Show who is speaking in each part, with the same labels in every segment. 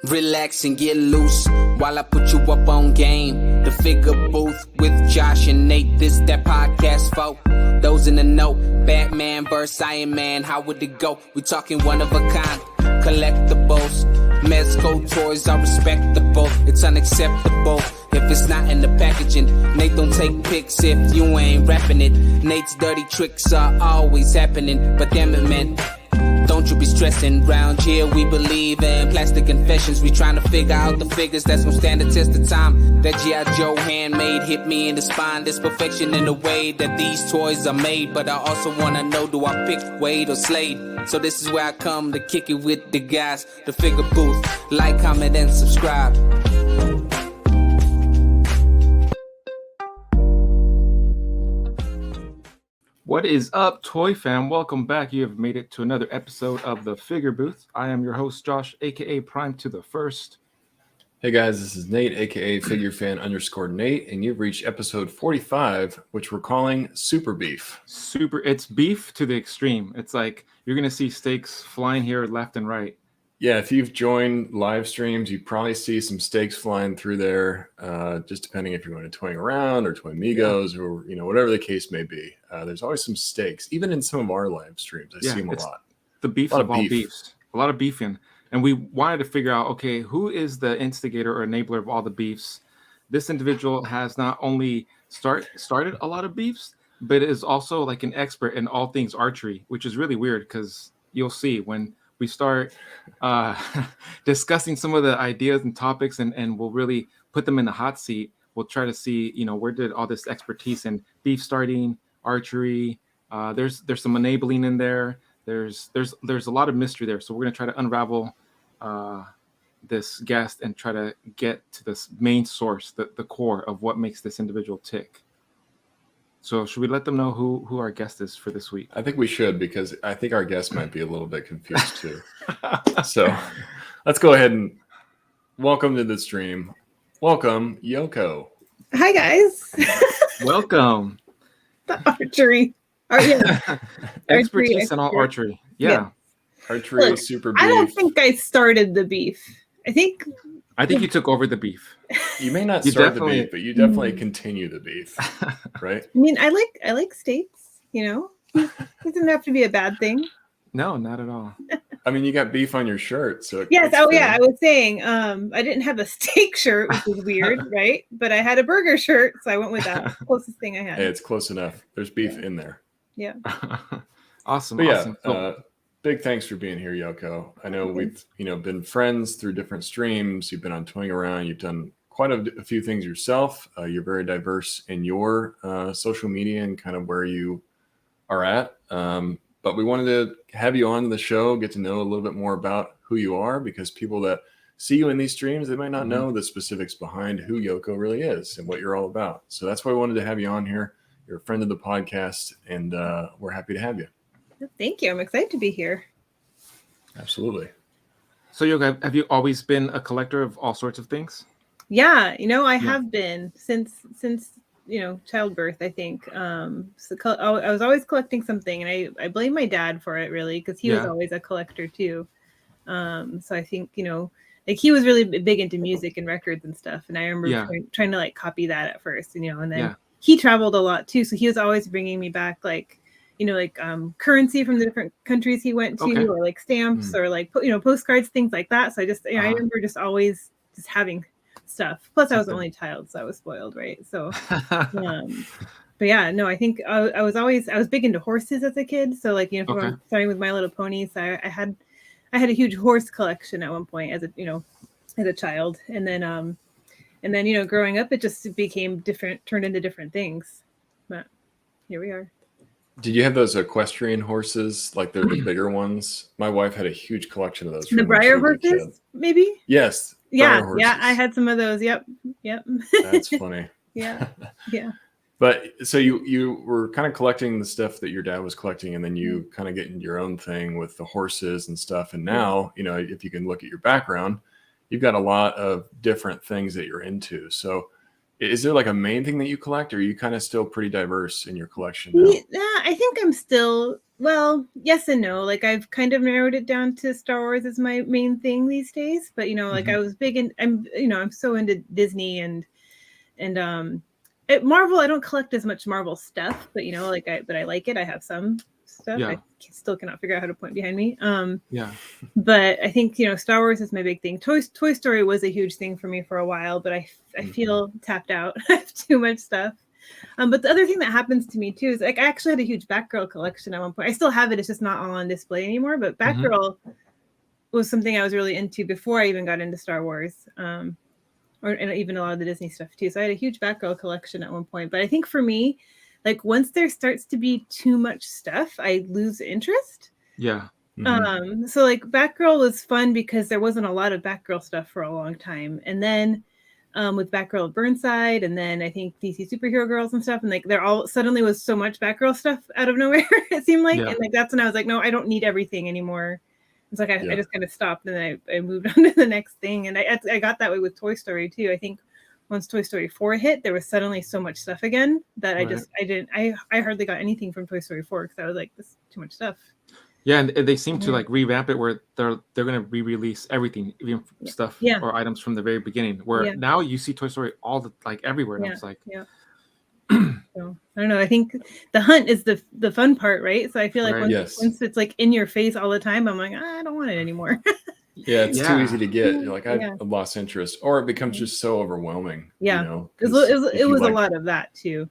Speaker 1: Relax and get loose while I put you up on game. The Figure Booth with Josh and Nate. This that podcast folk. Those in the know. Batman vs. Iron Man. How would it go? We talking one of a kind. Collectibles. Mezco toys are respectable. It's unacceptable if it's not in the packaging. Nate don't take pics if you ain't rapping it. Nate's dirty tricks are always happening. But damn it, man, don't you be stressing. Round here we believe in plastic confessions. We trying to figure out the figures that's gonna stand the test of time. That G.I. Joe handmade hit me in the spine. There's perfection in the way that these toys are made. But I also wanna know, do I pick Wade or Slade? So this is where I come to kick it with the guys. The Figure Booth. Like, comment, and subscribe.
Speaker 2: What is up, Toy Fam? Welcome back. You have made it to another episode of the Figure Booth. I am your host, Josh, aka Prime to the First.
Speaker 3: Hey guys, this is Nate, aka FigureFan_Nate, and you've reached episode 45, which we're calling Super Beef.
Speaker 2: It's beef to the extreme. It's like you're gonna see steaks flying here left and right.
Speaker 3: Yeah, if you've joined live streams, you probably see some steaks flying through there, just depending if you're going to Toying Around or Toy Amigos or whatever the case may be. There's always some steaks, even in some of our live streams. I see them a lot.
Speaker 2: The beef of all beefs. A lot of beefing. And we wanted to figure out, okay, who is the instigator or enabler of all the beefs? This individual has not only started a lot of beefs, but is also like an expert in all things archery, which is really weird because you'll see when we start discussing some of the ideas and topics and we'll really put them in the hot seat. We'll try to see, where did all this expertise in beef starting, archery, there's some enabling in there. There's a lot of mystery there. So we're going to try to unravel this guest and try to get to this main source, the core of what makes this individual tick. So should we let them know who our guest is for this week?
Speaker 3: I think we should, because I think our guest might be a little bit confused too. So let's go ahead and welcome to the stream. Welcome, Yoko.
Speaker 4: Hi, guys.
Speaker 2: Welcome.
Speaker 4: The archery.
Speaker 2: Expertise in all archery. Yeah.
Speaker 3: Archery.
Speaker 4: Look,
Speaker 3: Super beef.
Speaker 4: I don't think I started the beef. I think
Speaker 2: you took over the beef.
Speaker 3: You may not start the beef, but you definitely continue the beef, right?
Speaker 4: I mean, I like steaks, It doesn't have to be a bad thing.
Speaker 2: No, not at all.
Speaker 3: I mean, you got beef on your shirt, so
Speaker 4: yes. Oh, yeah. I was saying, I didn't have a steak shirt, which was weird, right? But I had a burger shirt, so I went with that. Closest thing I had.
Speaker 3: Hey, it's close enough. There's beef in there.
Speaker 4: Yeah.
Speaker 2: Awesome.
Speaker 3: But
Speaker 2: awesome.
Speaker 3: Big thanks for being here, Yoko. I know we've been friends through different streams. You've been on Toying Around. You've done quite a few things yourself. You're very diverse in your social media and kind of where you are at. But we wanted to have you on the show, get to know a little bit more about who you are, because people that see you in these streams, they might not know the specifics behind who Yoko really is and what you're all about. So that's why we wanted to have you on here. You're a friend of the podcast, and we're happy to have you.
Speaker 4: Thank you. I'm excited to be here.
Speaker 3: Absolutely.
Speaker 2: So, Yoko, have you always been a collector of all sorts of things?
Speaker 4: Yeah, I have been since childbirth, I think. So I was always collecting something, and I blame my dad for it, really, because he was always a collector too. So I think like he was really big into music and records and stuff, and I remember trying to like copy that at first, and then he traveled a lot too, so he was always bringing me back like currency from the different countries he went to, or like stamps, or like postcards, things like that. So I just I remember just always just having stuff. Plus I was the only child, so I was spoiled, right? So but yeah, no, I think I was big into horses as a kid. So like starting with My Little Ponies, I had a huge horse collection at one point as a child, and then growing up it just turned into different things. But here we are.
Speaker 3: Did you have those equestrian horses? Like they're the bigger ones? My wife had a huge collection of those.
Speaker 4: The Briar horses, maybe?
Speaker 3: Yes.
Speaker 4: Yeah. I had some of those. Yep.
Speaker 3: That's funny.
Speaker 4: Yeah.
Speaker 3: But so you were kind of collecting the stuff that your dad was collecting, and then you kind of getting your own thing with the horses and stuff. And now, if you can look at your background, you've got a lot of different things that you're into. So is there like a main thing that you collect, or are you kind of still pretty diverse in your collection now?
Speaker 4: Yeah, I think I'm still Well, yes and no. Like I've kind of narrowed it down to Star Wars as my main thing these days. But like I was big in I'm so into Disney and at Marvel. I don't collect as much Marvel stuff, but I like it. I have some stuff.
Speaker 2: Yeah.
Speaker 4: I still cannot figure out how to point behind me.
Speaker 2: Yeah.
Speaker 4: But I think Star Wars is my big thing. Toy Story was a huge thing for me for a while, but I feel tapped out. I have too much stuff. But the other thing that happens to me too is like I actually had a huge Batgirl collection at one point. I still have it. It's just not all on display anymore. But Batgirl was something I was really into before I even got into Star Wars, and even a lot of the Disney stuff too. So I had a huge Batgirl collection at one point. But I think for me, like once there starts to be too much stuff, I lose interest.
Speaker 2: Yeah.
Speaker 4: So like Batgirl was fun because there wasn't a lot of Batgirl stuff for a long time, and then with Batgirl Burnside, and then I think DC Superhero Girls and stuff, and like there all suddenly was so much Batgirl stuff out of nowhere. It seemed like, and like that's when I was like, no, I don't need everything anymore. It's like I just kind of stopped, and then I moved on to the next thing, and I got that way with Toy Story too. I think once Toy Story 4 hit, there was suddenly so much stuff again that I hardly got anything from Toy Story 4 because I was like, this is too much stuff.
Speaker 2: Yeah, and they seem to like revamp it where they're going to re-release everything, even stuff or items from the very beginning. Where now you see Toy Story everywhere, and I was like,
Speaker 4: So I don't know. I think the hunt is the fun part, right? So I feel like once it's like in your face all the time, I'm like, I don't want it anymore.
Speaker 3: It's too easy to get. You're like, I've lost interest, or it becomes just so overwhelming.
Speaker 4: Yeah, it was a lot of that too.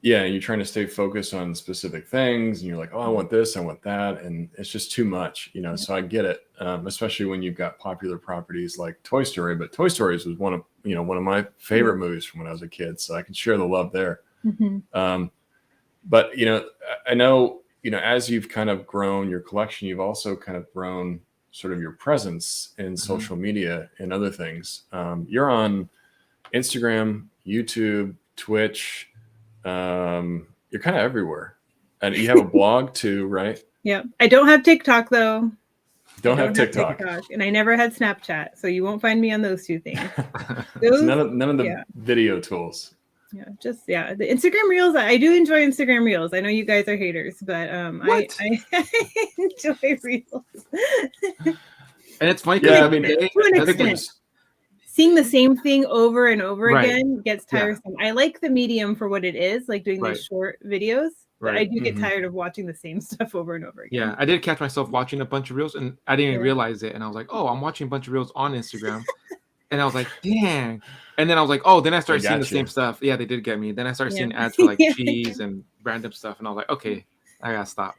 Speaker 3: Yeah, and you're trying to stay focused on specific things, and you're like, oh, I want this, I want that, and it's just too much, So I get it, especially when you've got popular properties like Toy Story. But Toy Story was one of my favorite movies from when I was a kid, so I can share the love there. But I know as you've kind of grown your collection, you've also kind of grown sort of your presence in social media and other things. You're on Instagram, YouTube, Twitch. You're kind of everywhere, and you have a blog too, right?
Speaker 4: Yeah, I don't have TikTok though.
Speaker 3: Don't have TikTok,
Speaker 4: and I never had Snapchat, so you won't find me on those two things.
Speaker 3: None of the video tools.
Speaker 4: The Instagram Reels. I do enjoy Instagram Reels. I know you guys are haters, but I enjoy Reels.
Speaker 2: And it's funny,
Speaker 3: I mean,
Speaker 4: to an extent. Seeing the same thing over and over again gets tiresome. I like the medium for what it is, like doing these short videos, but I do get tired of watching the same stuff over and over again.
Speaker 2: Yeah, I did catch myself watching a bunch of reels, and I didn't even realize it. And I was like, oh, I'm watching a bunch of reels on Instagram. And I was like, dang. And then I was like, oh, then I started seeing the same stuff. Yeah, they did get me. Then I started seeing ads for like cheese and random stuff. And I was like, okay, I got to stop.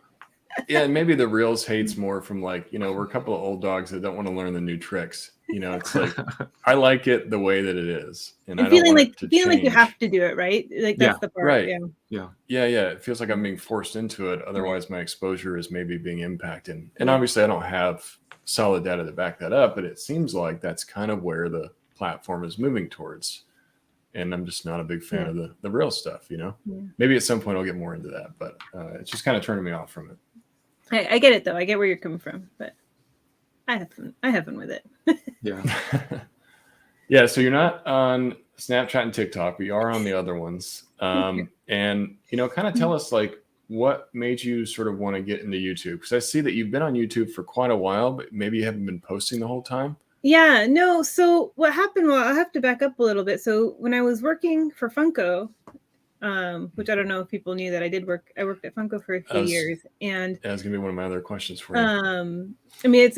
Speaker 3: Yeah, and maybe the reels hates more from like, we're a couple of old dogs that don't want to learn the new tricks. It's like, I like it the way that it is. And I don't want it to change.
Speaker 4: Like you have to do it, right? Like that's the part.
Speaker 3: Right. Yeah. It feels like I'm being forced into it. Otherwise my exposure is maybe being impacted. And obviously I don't have solid data to back that up, but it seems like that's kind of where the platform is moving towards. And I'm just not a big fan of the real stuff, Maybe at some point I'll get more into that, but it's just kind of turning me off from it.
Speaker 4: I get it though. I get where you're coming from, but I have fun with it.
Speaker 3: Yeah. So you're not on Snapchat and TikTok, but you are on the other ones. And kind of tell us like what made you sort of want to get into YouTube? Because I see that you've been on YouTube for quite a while, but maybe you haven't been posting the whole time.
Speaker 4: Yeah, no. So what happened? Well, I'll have to back up a little bit. So when I was working for Funko, which I don't know if people knew that I worked at Funko for a few years, and
Speaker 3: that's gonna be one of my other questions for you.
Speaker 4: I mean,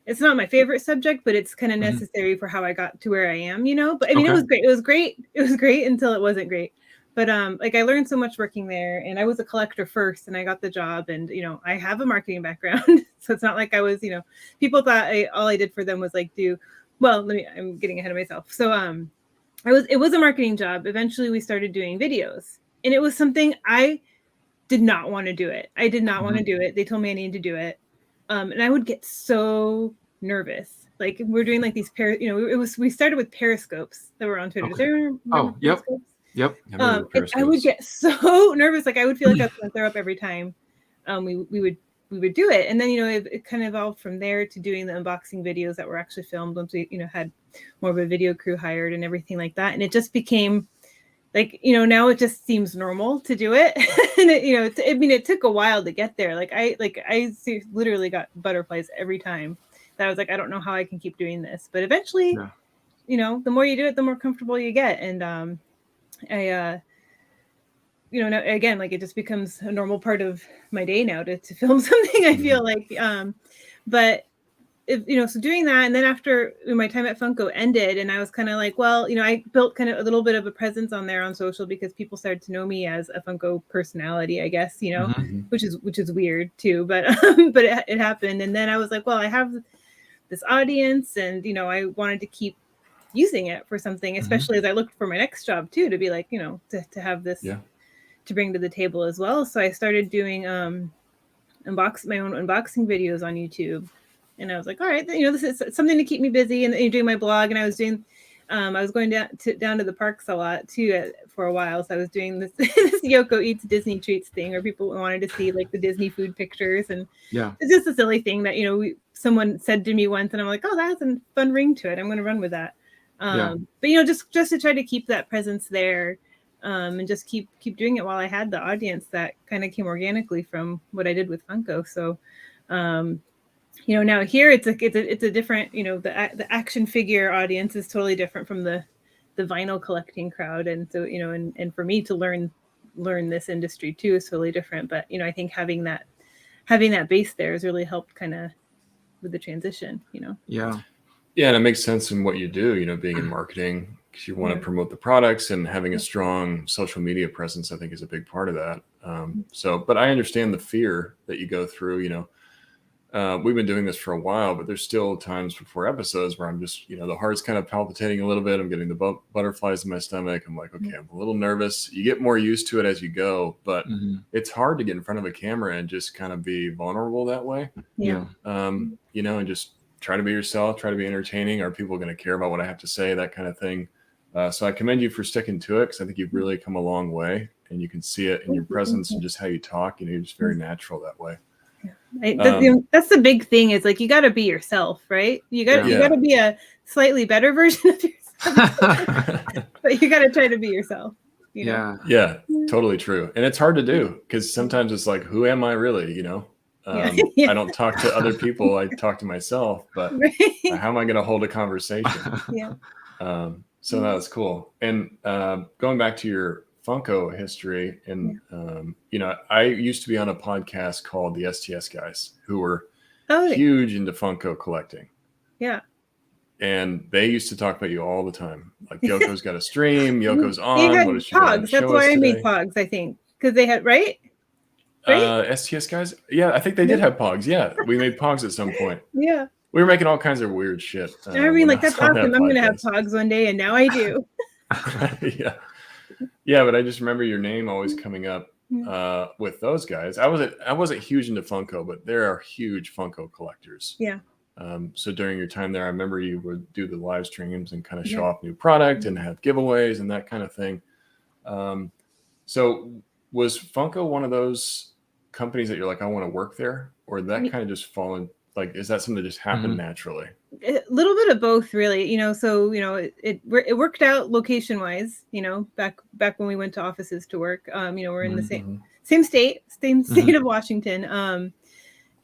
Speaker 4: it's not my favorite subject, but it's kind of necessary for how I got to where I am, But I mean, it was great. It was great until it wasn't great. But like I learned so much working there, and I was a collector first, and I got the job, and I have a marketing background, so it's not like I was, people thought all I did for them was like I'm getting ahead of myself. So it was a marketing job. Eventually we started doing videos, and it was something I did not want to do it. I did not want to do it. They told me I needed to do it. And I would get so nervous. Like we're doing like these we started with periscopes that were on Twitter.
Speaker 2: Okay. Yep.
Speaker 4: I would get so nervous. Like I would feel like I was going to throw up every time we would do it. And then, it kind of evolved from there to doing the unboxing videos that were actually filmed once we, had more of a video crew hired and everything like that. And it just became like, you know, now it just seems normal to do it. And it, you know, I mean, it took a while to get there. Like I literally got butterflies every time that I was like, I don't know how I can keep doing this, but eventually, you know, the more you do it, the more comfortable you get. And you know, now, again, like it just becomes a normal part of my day now to film something. I feel like, but if, you know, so doing that, and then after my time at Funko ended, and I was kind of like, well, you know, I built kind of a little bit of a presence on there on social because people started to know me as a Funko personality, I guess, you know, which is weird too, but but it happened. And then I was like, well, I have this audience, and you know, I wanted to keep using it for something, especially as I looked for my next job too, to be like, you know, to have this to bring to the table as well. So I started doing my own unboxing videos on YouTube. And I was like, all right, you know, this is something to keep me busy, and doing my blog. And I was doing, I was going down to the parks a lot too for a while. So I was doing this, this Yoko Eats Disney Treats thing, where people wanted to see like the Disney food pictures. And it's just a silly thing that, you know, someone said to me once, and I'm like, oh, that has a fun ring to it. I'm going to run with that. But, you know, just to try to keep that presence there, and just keep doing it while I had the audience that kind of came organically from what I did with Funko. So, you know, now here it's a different, you know, the action figure audience is totally different from the vinyl collecting crowd. And so, you know, and for me to learn this industry too is totally different. But, you know, I think having that base there has really helped kind of with the transition, you know?
Speaker 3: Yeah. And it makes sense in what you do, you know, being in marketing, because you want to promote the products, and having a strong social media presence, I think, is a big part of that. But I understand the fear that you go through, you know. We've been doing this for a while, but there's still times before episodes where I'm just, you know, the heart's kind of palpitating a little bit. I'm getting the butterflies in my stomach. I'm like, okay, I'm a little nervous. You get more used to it as you go, but it's hard to get in front of a camera and just kind of be vulnerable that way. You know, and just try to be yourself, try to be entertaining. Are people going to care about what I have to say? That kind of thing. So I commend you for sticking to it, because I think you've really come a long way, and you can see it in your presence and just how you talk. You know, you're just very natural that way.
Speaker 4: That's the big thing, is like, you got to be yourself, right? You got to be a slightly better version of yourself, but you got to try to be yourself. You know?
Speaker 3: Yeah, totally true. And it's hard to do, because sometimes it's like, who am I really? You know, I don't talk to other people. I talk to myself, but how am I going to hold a conversation? So that's cool. And going back to your Funko history, and you know, I used to be on a podcast called the STS Guys, who were huge into Funko collecting. And they used to talk about you all the time. Like, Yoko's got a stream, Yoko's on. What is she
Speaker 4: Pogs. That's why I made Pogs, I think, because they had right.
Speaker 3: STS Guys. Yeah, I think they did have Pogs. Yeah, we made Pogs at some point. We were making all kinds of weird shit.
Speaker 4: I mean, like, that's awesome. I'm going to have Pogs one day, and now I do.
Speaker 3: Yeah, but I just remember your name always coming up with those guys. I wasn't huge into Funko, but there are huge Funko collectors. So during your time there, I remember you would do the live streams and kind of show off new product and have giveaways and that kind of thing. So was Funko one of those companies that you're like, I want to work there, or that kind of just fallen? Like, is that something that just happened naturally?
Speaker 4: A little bit of both, really. You know, so, you know, it worked out location wise, you know, back when we went to offices to work. You know, we're in the same state of Washington.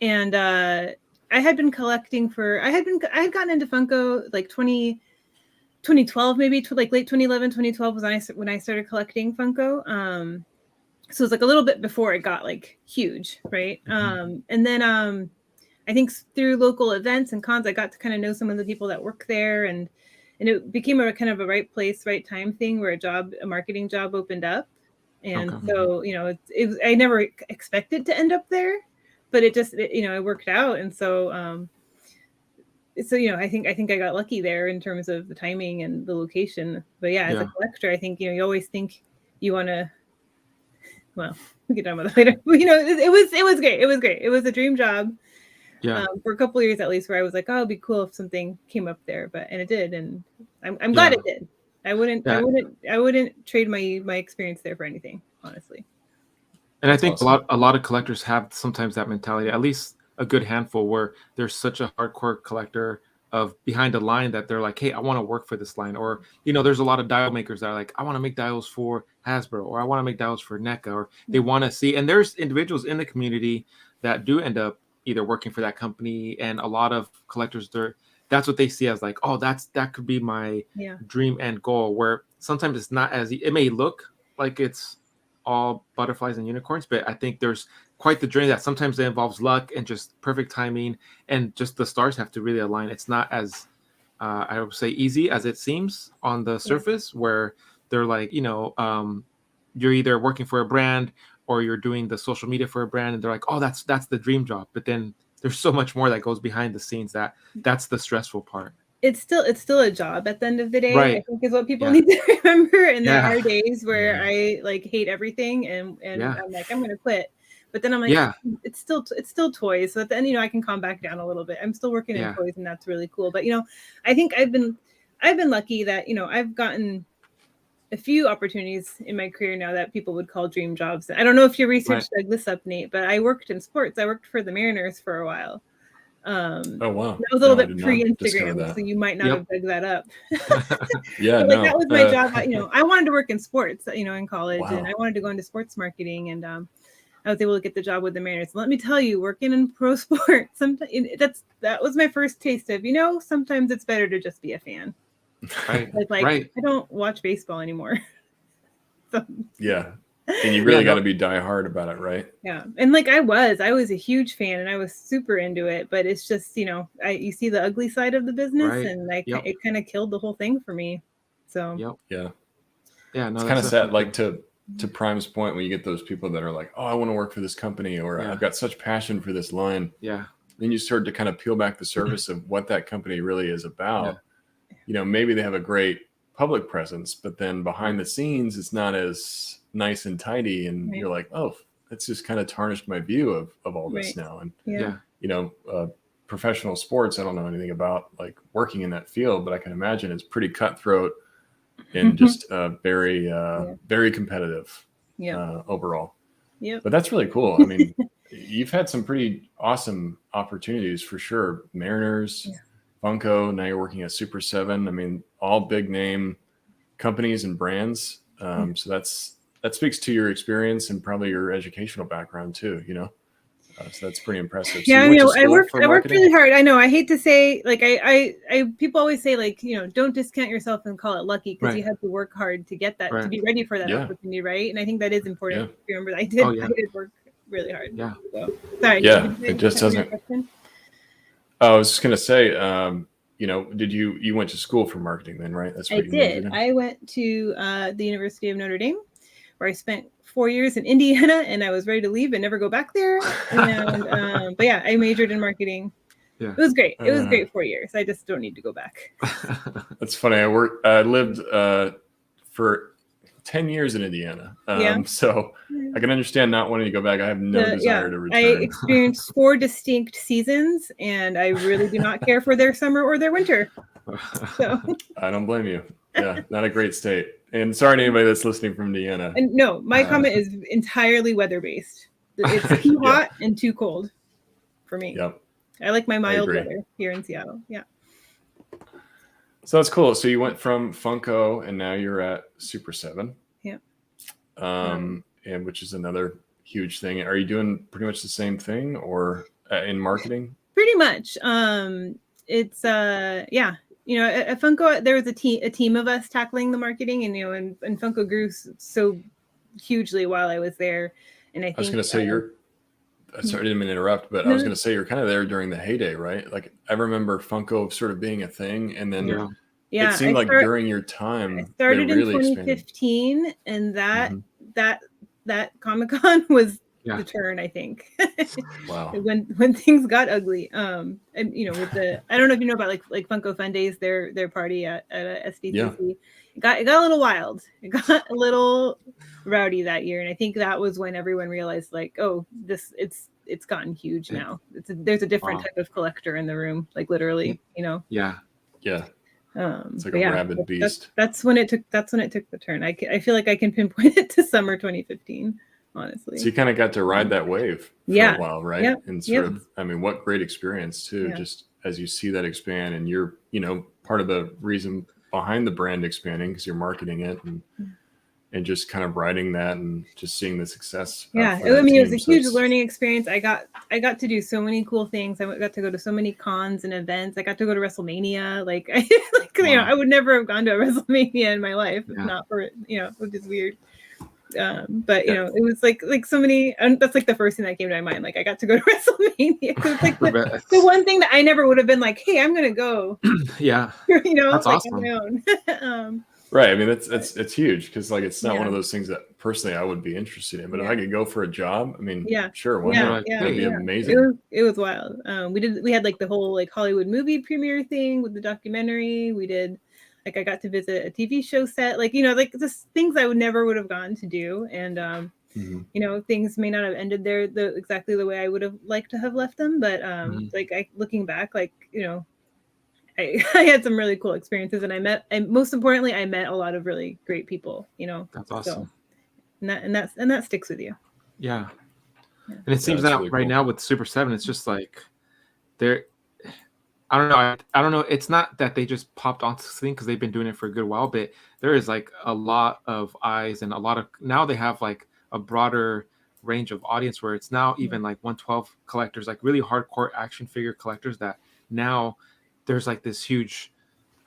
Speaker 4: And I had been collecting I had gotten into Funko like 2012, maybe like late 2011, 2012 was when I started collecting Funko. So it was like a little bit before it got like huge, right? And then I think through local events and cons, I got to kind of know some of the people that work there, and it became a kind of a right place, right time thing, where a marketing job opened up. And so, you know, I never expected to end up there, but it you know, it worked out. And so, you know, I think I got lucky there in terms of the timing and the location. But yeah, as a collector, I think, you know, you always think you want to, well, we can talk about that later. But, you know, it was great. It was great. It was a dream job. For a couple of years at least, where I was like, oh, it'd be cool if something came up there, and it did, and I'm glad it did. I wouldn't trade my experience there for anything, honestly.
Speaker 2: And I think a lot of collectors have sometimes that mentality, at least a good handful, where they're such a hardcore collector behind a line that they're like, hey, I want to work for this line. Or, there's a lot of dial makers that are like, I want to make dials for Hasbro, or I want to make dials for NECA, or they want to see. And there's individuals in the community that do end up either working for that company, and a lot of collectors, that's what they see as like, oh, that could be my dream end goal, where sometimes it's not it may look like it's all butterflies and unicorns, but I think there's quite the journey that sometimes it involves luck and just perfect timing, and just the stars have to really align. It's not as I would say easy as it seems on the surface, where they're like, you're either working for a brand or you're doing the social media for a brand, and they're like, oh, that's the dream job. But then there's so much more that goes behind the scenes that's the stressful part.
Speaker 4: It's still a job at the end of the day,
Speaker 2: right.
Speaker 4: I think is what people need to remember. And there are days where I like hate everything and I'm like, I'm gonna quit. But then I'm like, it's still toys. So then, I can calm back down a little bit. I'm still working in toys, and that's really cool. But I think I've been lucky that I've gotten a few opportunities in my career now that people would call dream jobs. I don't know if your research dug this up, Nate, but I worked in sports. I worked for the Mariners for a while.
Speaker 3: Oh wow!
Speaker 4: That was a little bit pre-Instagram, so you might not have dug that up. That was my job. I wanted to work in sports, in college, and I wanted to go into sports marketing, and I was able to get the job with the Mariners. Let me tell you, working in pro sport, sometimes that was my first taste of, sometimes it's better to just be a fan.
Speaker 2: Right.
Speaker 4: I don't watch baseball anymore. So.
Speaker 3: Yeah. And you really got to be diehard about it, right?
Speaker 4: Yeah. And I was a huge fan, and I was super into it, but it's just, you see the ugly side of the business, and it kind of killed the whole thing for me. So
Speaker 3: yeah. No, it's
Speaker 2: it's
Speaker 3: kind of sad, like to Prime's point, when you get those people that are like, oh, I want to work for this company, or I've got such passion for this line.
Speaker 2: Yeah.
Speaker 3: Then you start to kind of peel back the surface of what that company really is about. Maybe they have a great public presence, but then behind the scenes, it's not as nice and tidy, and you're like, oh, it's just kind of tarnished my view of all this now. And professional sports, I don't know anything about like working in that field, but I can imagine it's pretty cutthroat and just very very competitive overall. But that's really cool. I mean, you've had some pretty awesome opportunities for sure. Mariners, Funko, now you're working at Super 7. I mean, all big name companies and brands. So that speaks to your experience and probably your educational background too, so that's pretty impressive. So
Speaker 4: I worked really hard. I know, I hate to say, like, I people always say, like, don't discount yourself and call it lucky, because you had to work hard to get that, to be ready for that opportunity. Right. And I think that is important to remember that I did work really hard.
Speaker 2: Yeah.
Speaker 4: So, sorry.
Speaker 3: It just doesn't. I was just going to say, you went to school for marketing then, right? That's what
Speaker 4: I did. I went to the University of Notre Dame, where I spent 4 years in Indiana, and I was ready to leave and never go back there. And but I majored in marketing. Yeah. It was great. It was great 4 years. I just don't need to go back.
Speaker 3: That's funny. I lived for 10 years in Indiana. So I can understand not wanting to go back. I have no desire to return.
Speaker 4: I experienced 4 distinct seasons, and I really do not care for their summer or their winter. So
Speaker 3: I don't blame you. Yeah, not a great state. And sorry to anybody that's listening from Indiana.
Speaker 4: And no, my comment is entirely weather-based. It's too hot and too cold for me.
Speaker 3: Yep.
Speaker 4: I like my mild weather here in Seattle. Yeah.
Speaker 3: So that's cool. So you went from Funko, and now you're at Super 7.
Speaker 4: Yeah.
Speaker 3: And which is another huge thing. Are you doing pretty much the same thing, or in marketing?
Speaker 4: Pretty much. It's at Funko, there was a team of us tackling the marketing, and and Funko grew so hugely while I was there. And I was
Speaker 3: going to say sorry, I didn't mean to interrupt, but I was going to say you're kind of there during the heyday, right? Like, I remember Funko sort of being a thing, and then it seemed like during your time,
Speaker 4: I started in 2015, expanded. And that Comic-Con was the turn, I think.
Speaker 3: Wow.
Speaker 4: when things got ugly, and with the, I don't know if you know about like Funko Fun Days, their party at SDCC. It got a little wild. It got a little rowdy that year, and I think that was when everyone realized, like, oh, it's gotten huge now. There's a different type of collector in the room, like, literally,
Speaker 3: Yeah. It's like a rabid beast.
Speaker 4: That's when it took the turn. I feel like I can pinpoint it to summer 2015. Honestly,
Speaker 3: so you kind of got to ride that wave for a while, right?
Speaker 4: Yep.
Speaker 3: And sort of, I mean, what great experience too. Just as you see that expand, and you're, part of the reason behind the brand expanding because you're marketing it and just kind of riding that and just seeing the success.
Speaker 4: Yeah,
Speaker 3: for that
Speaker 4: I mean,
Speaker 3: team.
Speaker 4: it was a huge learning experience. I got to do so many cool things. I got to go to so many cons and events. I got to go to WrestleMania. Like, I would never have gone to a WrestleMania in my life if not for it. Which is weird. But it was like so many. And that's like the first thing that came to my mind. Like, I got to go to WrestleMania. It's like the one thing that I never would have been like, hey, I'm gonna go.
Speaker 2: Yeah,
Speaker 4: that's
Speaker 2: like
Speaker 4: awesome. On my own.
Speaker 3: Right. I mean, it's huge because like it's not one of those things that personally I would be interested in. But if I could go for a job, I mean, sure, why not? That'd be amazing.
Speaker 4: It was wild. We had like the whole like Hollywood movie premiere thing with the documentary. We did like I got to visit a TV show set, like like just things I would have gone to do, and things may not have ended there exactly the way I would have liked to have left them, but like looking back, like I had some really cool experiences, and most importantly, I met a lot of really great people.
Speaker 2: That's awesome.
Speaker 4: So, and that sticks with you.
Speaker 2: Yeah. And it seems that really right now with Super 7, it's just like they're. I don't know. It's not that they just popped onto the scene because they've been doing it for a good while, but there is like a lot of eyes and a lot of now they have like a broader range of audience where it's now even like 112 collectors, like really hardcore action figure collectors that now. There's like this huge,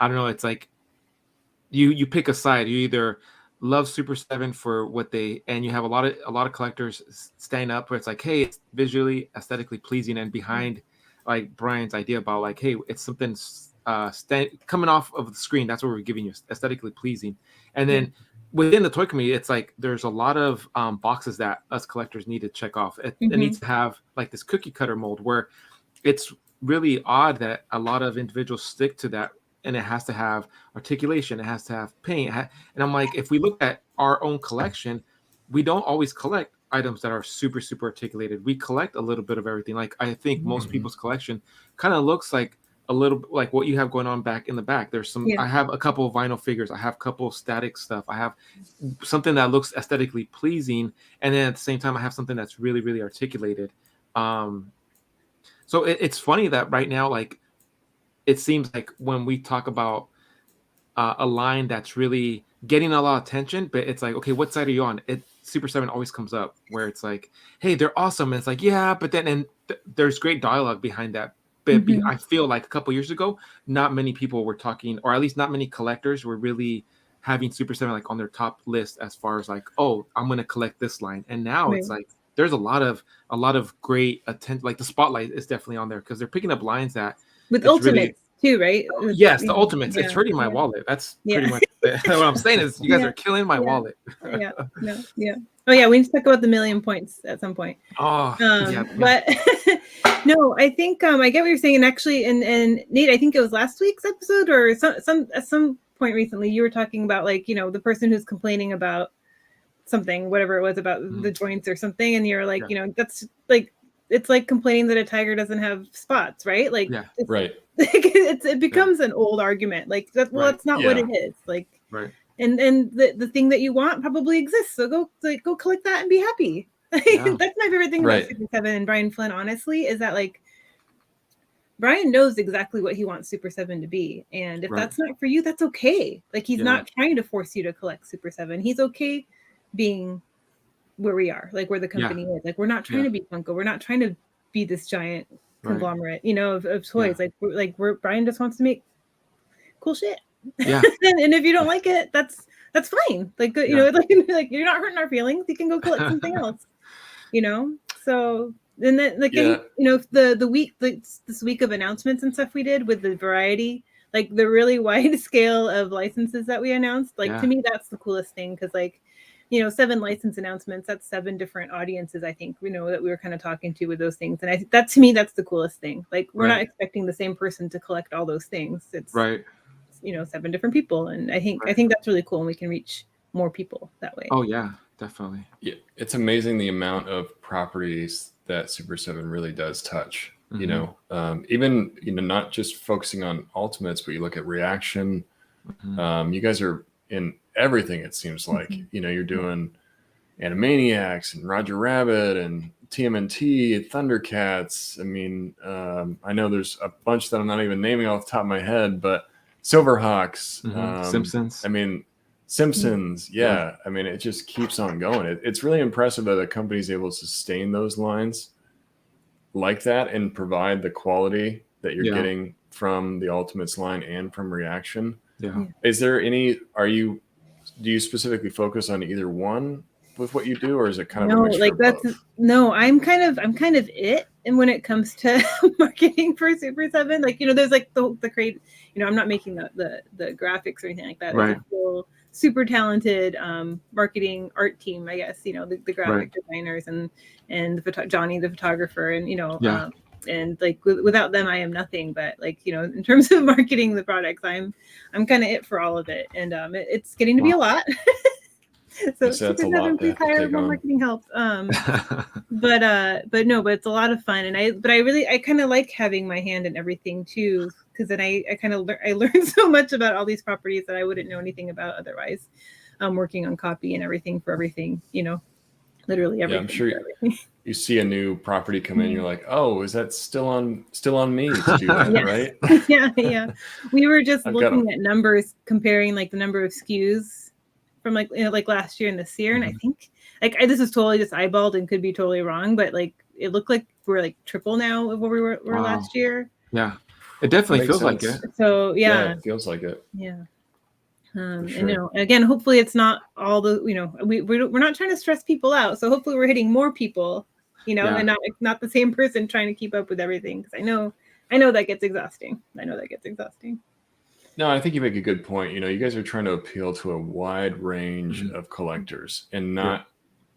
Speaker 2: I don't know. It's like you pick a side. You either love Super 7 for what and you have a lot of collectors stand up where it's like, hey, it's visually, aesthetically pleasing, and behind like Brian's idea about like, hey, it's something coming off of the screen. That's what we're giving you, aesthetically pleasing. And then within the toy community, it's like there's a lot of boxes that us collectors need to check off. It needs to have like this cookie cutter mold where it's really odd that a lot of individuals stick to that, and it has to have articulation, it has to have paint, and I'm like, if we look at our own collection, we don't always collect items that are super articulated. We collect a little bit of everything. Like I think most people's collection kind of looks like a little like what you have going on back in the back. There's some I have a couple of vinyl figures, I have a couple of static stuff, I have something that looks aesthetically pleasing, and then at the same time I have something that's really articulated. So it's funny that right now, like, it seems like when we talk about a line that's really getting a lot of attention, but it's like, okay, what side are you on? Super 7 always comes up where it's like, hey, they're awesome. And it's like, yeah, but then there's great dialogue behind that. But I feel like a couple years ago, not many people were talking, or at least not many collectors were really having Super 7 like on their top list as far as like, oh, I'm going to collect this line. And now it's like, there's a lot of great attention. Like the spotlight is definitely on there because they're picking up lines that
Speaker 4: with Ultimates too, right?
Speaker 2: Yes, the Ultimates. It's hurting my wallet. That's pretty much what I'm saying is you guys are killing my wallet.
Speaker 4: Yeah. Oh yeah, we need to talk about the million points at some point. But no, I think I get what you're saying. And actually, and Nate, I think it was last week's episode or at some point recently, you were talking about like the person who's complaining about something, whatever it was about the joints or something, and you're like, that's like it's like complaining that a tiger doesn't have spots, right? Like,
Speaker 3: right.
Speaker 4: It becomes an old argument. Like that. Well, that's not what it is. Like, and the thing that you want probably exists. So go collect that and be happy. That's my favorite thing about Super 7 and Brian Flynn. Honestly, is that like Brian knows exactly what he wants Super 7 to be, and if that's not for you, that's okay. Like he's not trying to force you to collect Super 7. He's okay being where we are, like where the company is. Like we're not trying to be Funko. We're not trying to be this giant conglomerate, of toys. Like Brian just wants to make cool shit. Yeah. And if you don't like it, that's fine. Like like you're not hurting our feelings. You can go collect something else. So and then like the week this week of announcements and stuff we did with the variety, like the really wide scale of licenses that we announced. Like to me, that's the coolest thing because like 7 license announcements, that's 7 different audiences, I think, that we were kind of talking to with those things. And that to me, that's the coolest thing. Like we're not expecting the same person to collect all those things. It's 7 different people. And I think that's really cool. And we can reach more people that way.
Speaker 2: Oh yeah, definitely.
Speaker 3: Yeah. It's amazing the amount of properties that Super 7 really does touch, even, not just focusing on Ultimates, but you look at Reaction. You guys are in everything, it seems like. You're doing Animaniacs and Roger Rabbit and TMNT, Thundercats. I mean, I know there's a bunch that I'm not even naming off the top of my head, but Silverhawks,
Speaker 2: Simpsons.
Speaker 3: I mean, Simpsons. Yeah. I mean, it just keeps on going. It's really impressive that a company is able to sustain those lines like that and provide the quality that you're getting from the Ultimates line and from Reaction.
Speaker 2: Yeah.
Speaker 3: Is there any? Do you specifically focus on either one with what you do, or is it kind of a mixture of both?
Speaker 4: No, I'm kind of it. And when it comes to marketing for Super 7, like, there's like the create, I'm not making the graphics or anything like that.
Speaker 2: Right.
Speaker 4: It's a full, super talented marketing art team, I guess, the graphic designers and Johnny, the photographer, and, and like without them, I am nothing. But like, in terms of marketing the products, I'm kind of it for all of it. And it's getting to be a lot. So
Speaker 3: that's a lot to take on.
Speaker 4: Marketing helps. But it's a lot of fun, and I kind of like having my hand in everything too, because then I learned so much about all these properties that I wouldn't know anything about otherwise. Working on copy and everything for everything, literally everything.
Speaker 3: Yeah, I'm sure you see a new property come in, you're like, oh, is that still on me to do that, right?
Speaker 4: yeah. We were just looking at numbers, comparing like the number of SKUs from like last year and this year, and I think this is totally just eyeballed and could be totally wrong, but like it looked like we're like triple now of where we were last year.
Speaker 2: Yeah, it definitely feels like it.
Speaker 4: So
Speaker 3: it feels like it.
Speaker 4: Yeah.
Speaker 3: Sure.
Speaker 4: And again, hopefully it's not all the we're not trying to stress people out, so hopefully we're hitting more people, and not the same person trying to keep up with everything, because I know that gets exhausting.
Speaker 3: No, I think you make a good point. You guys are trying to appeal to a wide range of collectors, and not,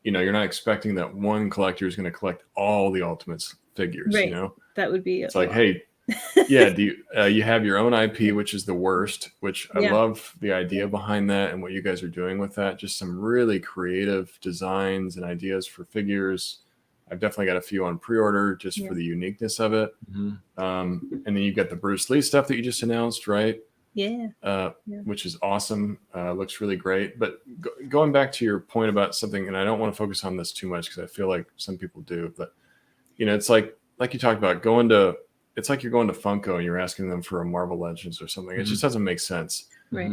Speaker 3: you're not expecting that one collector is going to collect all the Ultimates figures.
Speaker 4: Right. That would be.
Speaker 3: It's like, hey, do you have your own IP, which is the worst. Which I love the idea behind that and what you guys are doing with that. Just some really creative designs and ideas for figures. I've definitely got a few on pre-order just for the uniqueness of it. And then you've got the Bruce Lee stuff that you just announced, right? Which is awesome. Looks really great. But going back to your point about something, and I don't want to focus on this too much because I feel like some people do, but it's like you talked about it's like you're going to Funko and you're asking them for a Marvel Legends or something. It just doesn't make sense.
Speaker 4: Right.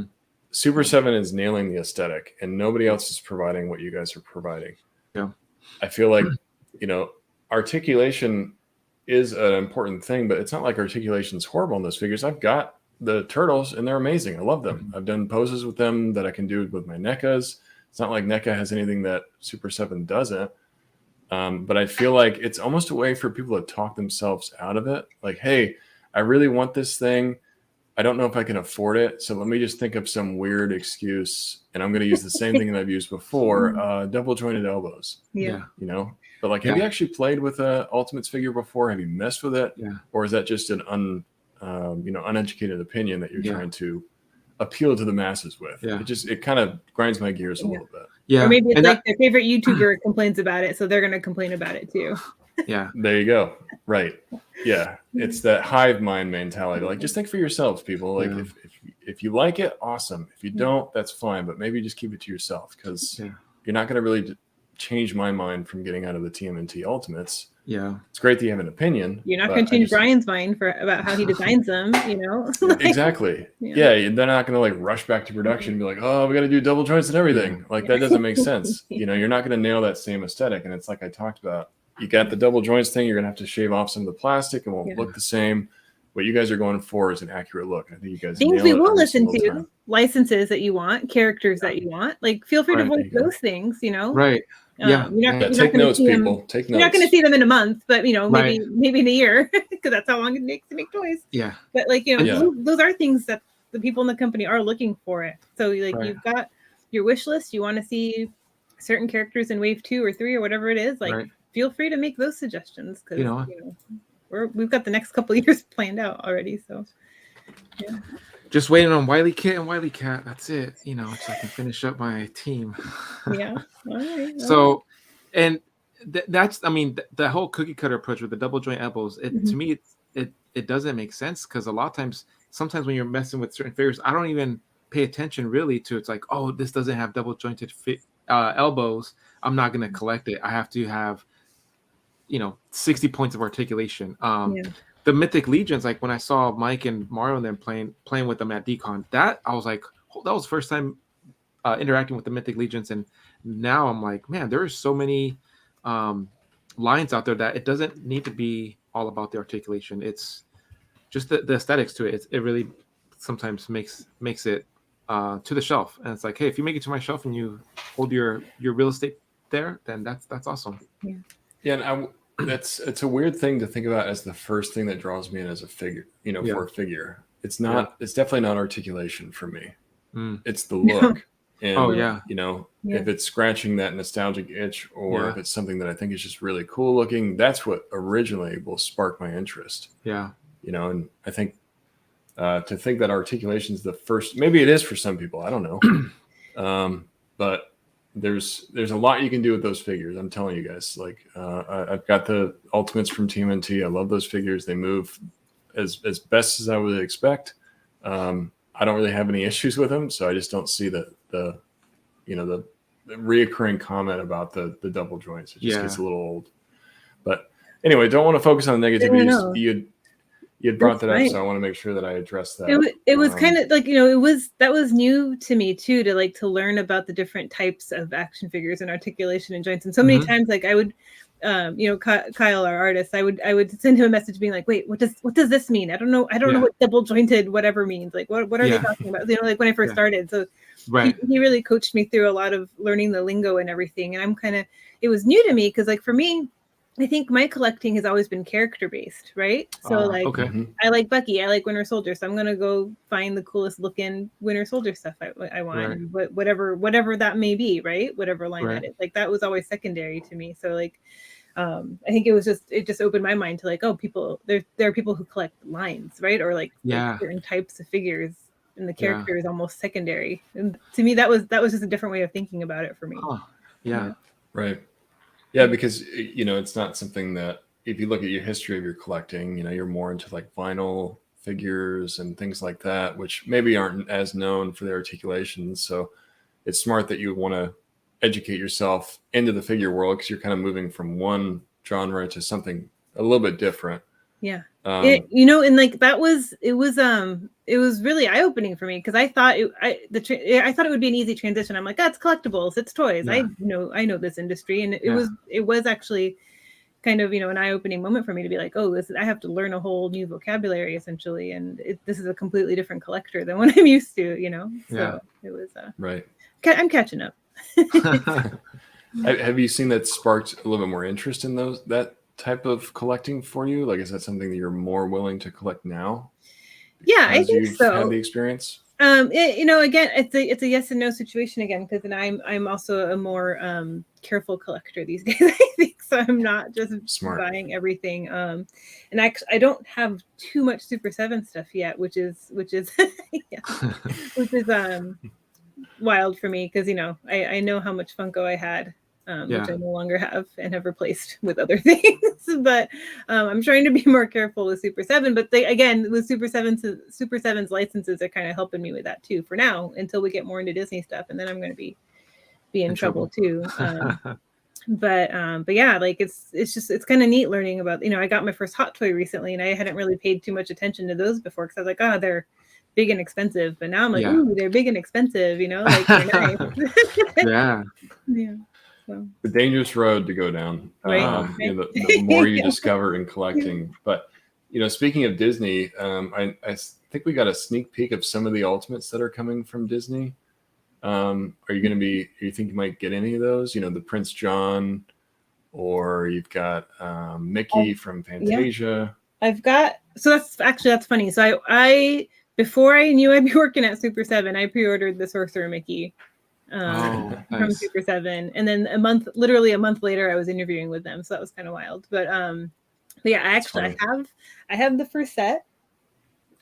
Speaker 3: Super 7 is nailing the aesthetic, and nobody else is providing what you guys are providing.
Speaker 2: Yeah.
Speaker 3: I feel like, articulation is an important thing, but it's not like articulation is horrible in those figures. I've got the turtles and they're amazing. I love them. I've done poses with them that I can do with my NECAs. It's not like NECA has anything that Super 7 doesn't. But I feel like it's almost a way for people to talk themselves out of it. Like, hey, I really want this thing. I don't know if I can afford it. So let me just think of some weird excuse. And I'm going to use the same thing that I've used before, double jointed elbows.
Speaker 4: Yeah.
Speaker 3: But like, have you actually played with a Ultimates figure before? Have you messed with it?
Speaker 2: Yeah.
Speaker 3: Or is that just an uneducated opinion that you're trying to appeal to the masses with?
Speaker 2: Yeah.
Speaker 3: It kind of grinds my gears a little bit.
Speaker 2: Yeah.
Speaker 4: Or maybe it's like their favorite YouTuber complains about it, so they're going to complain about it too.
Speaker 2: Yeah.
Speaker 3: There you go. Right. Yeah. It's that hive mind mentality. Like, just think for yourselves, people. Like, if you like it, awesome. If you don't, that's fine. But maybe just keep it to yourself, because you're not going to really change my mind from getting out of the TMNT Ultimates.
Speaker 2: Yeah.
Speaker 3: It's great that you have an opinion.
Speaker 4: You're not going to change Brian's mind about how he designs them,
Speaker 3: Exactly. Yeah. They're not going to like rush back to production and be like, oh, we got to do double joints and everything. Like, that doesn't make sense. You're not going to nail that same aesthetic. And it's like I talked about. You got the double joints thing. You're going to have to shave off some of the plastic. It won't look the same. What you guys are going for is an accurate look. I think you guys
Speaker 4: things we will listen to, licenses that you want, characters that you want. Like, feel free to voice those things,
Speaker 2: Right.
Speaker 3: Take notes, people. Take notes.
Speaker 4: You're not going to see them in a month, but maybe in a year, because that's how long it takes to make toys.
Speaker 2: Yeah.
Speaker 4: But like, those are things that the people in the company are looking for. It. So like, you've got your wish list. You want to see certain characters in wave 2 or 3 or whatever it is. Like, feel free to make those suggestions, because we've got the next couple of years planned out already. So
Speaker 2: just waiting on Wily Kit and Wily Cat. That's it. So I can finish up my team.
Speaker 4: Yeah. All right.
Speaker 2: So, and that's, the whole cookie cutter approach with the double joint elbows. To me, it doesn't make sense, because a lot of times, sometimes when you're messing with certain figures, I don't even pay attention really to. It's like, oh, this doesn't have double jointed elbows. I'm not going to collect it. I have to have 60 points of articulation. The Mythic Legions, like when I saw Mike and Mario and them playing with them at DCon, that I was like, that was the first time interacting with the Mythic Legions, and now I'm like, man, there are so many lines out there that it doesn't need to be all about the articulation. It's just the aesthetics to it. It really sometimes makes it to the shelf, and it's like, hey, if you make it to my shelf and you hold your real estate there, then that's awesome.
Speaker 3: And it's a weird thing to think about as the first thing that draws me in as a figure, for a figure. It's not. It's definitely not articulation for me. It's the look. And, if it's scratching that nostalgic itch, or if it's something that I think is just really cool looking, that's what originally will spark my interest. And I think to think that articulation is the first, maybe it is for some people, I don't know. But there's a lot you can do with those figures. I'm telling you guys, like I've got the Ultimates from TMNT. I love those figures. They move as best as I would expect. I don't really have any issues with them, so I just don't see the reoccurring comment about the double joints. It just gets a little old. But anyway, don't want to focus on the negativity. You had brought that up, so I want to make sure that I address that.
Speaker 4: It was kind of like, that was new to me too, to learn about the different types of action figures and articulation and joints. And so many times, like I would, Kyle, our artist, I would send him a message being like, wait, what does this mean? I don't know what double jointed whatever means. Like what are they talking about? Like when I first started. So he really coached me through a lot of learning the lingo and everything. And it was new to me because, like, for me, I think my collecting has always been character based, right? So I like Bucky, I like Winter Soldier, so I'm gonna go find the coolest looking Winter Soldier stuff I want, whatever that may be, right? Whatever line that is, like that was always secondary to me. So like, I think it just opened my mind to like, oh, there are people who collect lines, right? Or like certain types of figures, and the character is almost secondary. And to me, that was just a different way of thinking about it for me.
Speaker 3: Right. Yeah, because it's not something that, if you look at your history of your collecting, you're more into like vinyl figures and things like that, which maybe aren't as known for their articulation. So it's smart that you want to educate yourself into the figure world, because you're kind of moving from one genre to something a little bit different.
Speaker 4: And like it was really eye-opening for me, because I thought I thought it would be an easy transition. I'm like, that's collectibles, it's toys. I know this industry, and it was actually kind of an eye-opening moment for me to be like, oh, I have to learn a whole new vocabulary essentially, and this is a completely different collector than what I'm used to. So it was
Speaker 3: right.
Speaker 4: I'm catching up.
Speaker 3: Have you seen that sparked a little bit more interest in that type of collecting for you? Like, is that something that you're more willing to collect now?
Speaker 4: I think so.
Speaker 3: Had the experience.
Speaker 4: Again, it's a yes and no situation again, because then I'm also a more careful collector these days. I think so. I'm not just buying everything. And I don't have too much Super 7 stuff yet, which is wild for me, because I know how much Funko I had. Which I no longer have and have replaced with other things. But I'm trying to be more careful with Super 7. But with Super 7's licenses are kind of helping me with that too for now, until we get more into Disney stuff, and then I'm going to be in trouble too. But yeah, like it's kind of neat learning about, I got my first Hot Toy recently, and I hadn't really paid too much attention to those before, because I was like, oh, they're big and expensive. But now I'm like, ooh, they're big and expensive, like they're nice. So.
Speaker 3: The dangerous road to go down. The more you discover in collecting. But speaking of Disney, I think we got a sneak peek of some of the Ultimates that are coming from Disney. You think you might get any of those? The Prince John, or you've got Mickey from Fantasia.
Speaker 4: I've got, so that's funny. So I before I knew I'd be working at Super 7, I pre-ordered the Sorcerer Mickey. From Super 7, and then literally a month later, I was interviewing with them, so that was kind of wild. But yeah, I have the first set,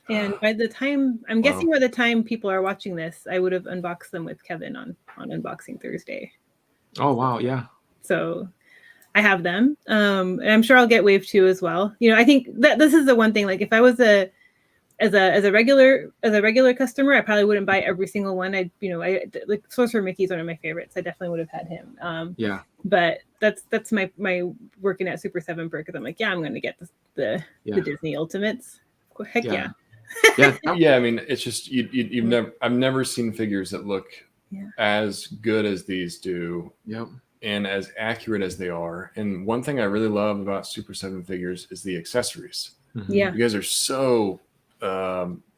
Speaker 4: and by the time guessing by the time people are watching this, I would have unboxed them with Kevin on Unboxing Thursday.
Speaker 2: Oh wow, yeah.
Speaker 4: So I have them, and I'm sure I'll get Wave 2 as well. I think that this is the one thing. Like, if I was as a regular customer, I probably wouldn't buy every single one. I like Sorcerer Mickey's one of my favorites. I definitely would have had him. But that's my working at Super 7 perk, because I'm like, yeah, I'm going to get the Disney Ultimates. Heck yeah.
Speaker 3: Yeah. I mean, it's just I've never seen figures that look as good as these do.
Speaker 2: Yep.
Speaker 3: And as accurate as they are. And one thing I really love about Super 7 figures is the accessories.
Speaker 4: Yeah.
Speaker 3: You guys are so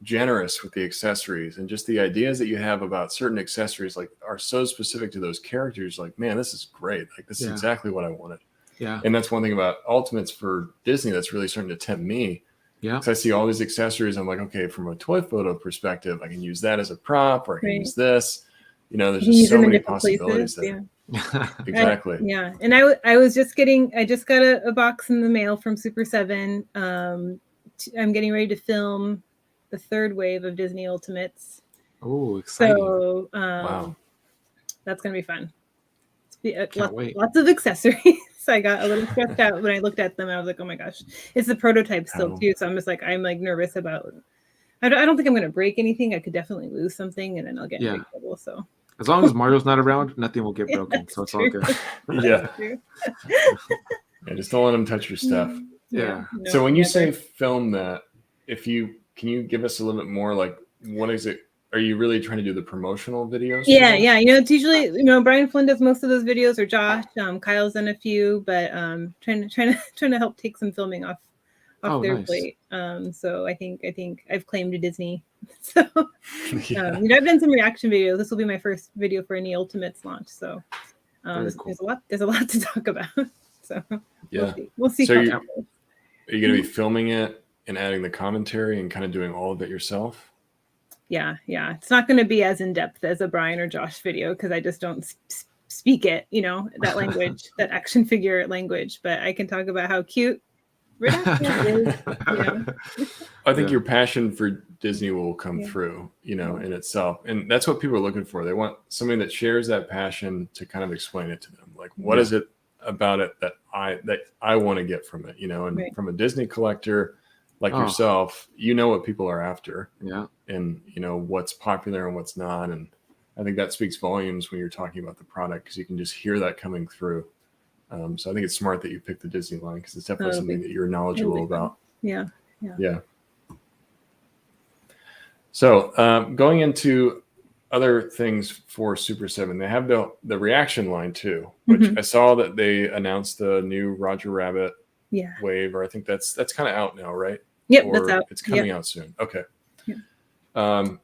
Speaker 3: generous with the accessories, and just the ideas that you have about certain accessories like are so specific to those characters. Like, man, this is great. Like, this is exactly what I wanted.
Speaker 2: Yeah.
Speaker 3: And that's one thing about Ultimates for Disney that's really starting to tempt me.
Speaker 2: Yeah.
Speaker 3: So I see all these accessories. I'm like, okay, from a toy photo perspective, I can use that as a prop, or I can use this. You know, there's just so many possibilities there. Exactly.
Speaker 4: And I just got a box in the mail from Super 7. I'm getting ready to film the third wave of Disney Ultimates.
Speaker 2: Oh, exciting.
Speaker 4: So
Speaker 3: wow,
Speaker 4: that's gonna be fun.
Speaker 2: Can't wait.
Speaker 4: Lots of accessories. I got a little stressed out when I looked at them. I was like, oh my gosh, it's the prototype still too. So I'm like nervous about. I don't think I'm gonna break anything. I could definitely lose something, and then I'll get in big trouble. So
Speaker 2: as long as Mario's not around, nothing will get broken. So it's all good.
Speaker 3: Yeah. Just don't let them touch your stuff.
Speaker 2: Yeah.
Speaker 3: So when you say film that, can you give us a little bit more, like, what is it? Are you really trying to do the promotional videos?
Speaker 4: Yeah. You know, it's usually, Brian Flynn does most of those videos, or Josh. Kyle's done a few, but trying to help take some filming off their plate. So I think I've claimed Disney. So I've done some reaction videos. This will be my first video for any Ultimates launch. So cool. There's a lot to talk about. So we'll see.
Speaker 3: So are you going to be filming it and adding the commentary and kind of doing all of it yourself?
Speaker 4: Yeah. It's not going to be as in depth as a Brian or Josh video, because I just don't speak it, that language, that action figure language. But I can talk about how cute Redacted is.
Speaker 3: I think your passion for Disney will come through, in itself. And that's what people are looking for. They want somebody that shares that passion to kind of explain it to them. Like, what is it about it that I want to get from it, and from a Disney collector like yourself, what people are after, and what's popular and what's not. And I think that speaks volumes when you're talking about the product, because you can just hear that coming through. So I think it's smart that you picked the Disney line, because it's definitely something that you're knowledgeable about.
Speaker 4: Yeah.
Speaker 3: So going into other things for Super 7, they have the reaction line too, which I saw that they announced the new Roger Rabbit wave, or I think that's kind of out now, right?
Speaker 4: Yep,
Speaker 3: or
Speaker 4: that's out.
Speaker 3: It's coming out soon. Okay.
Speaker 4: Yeah.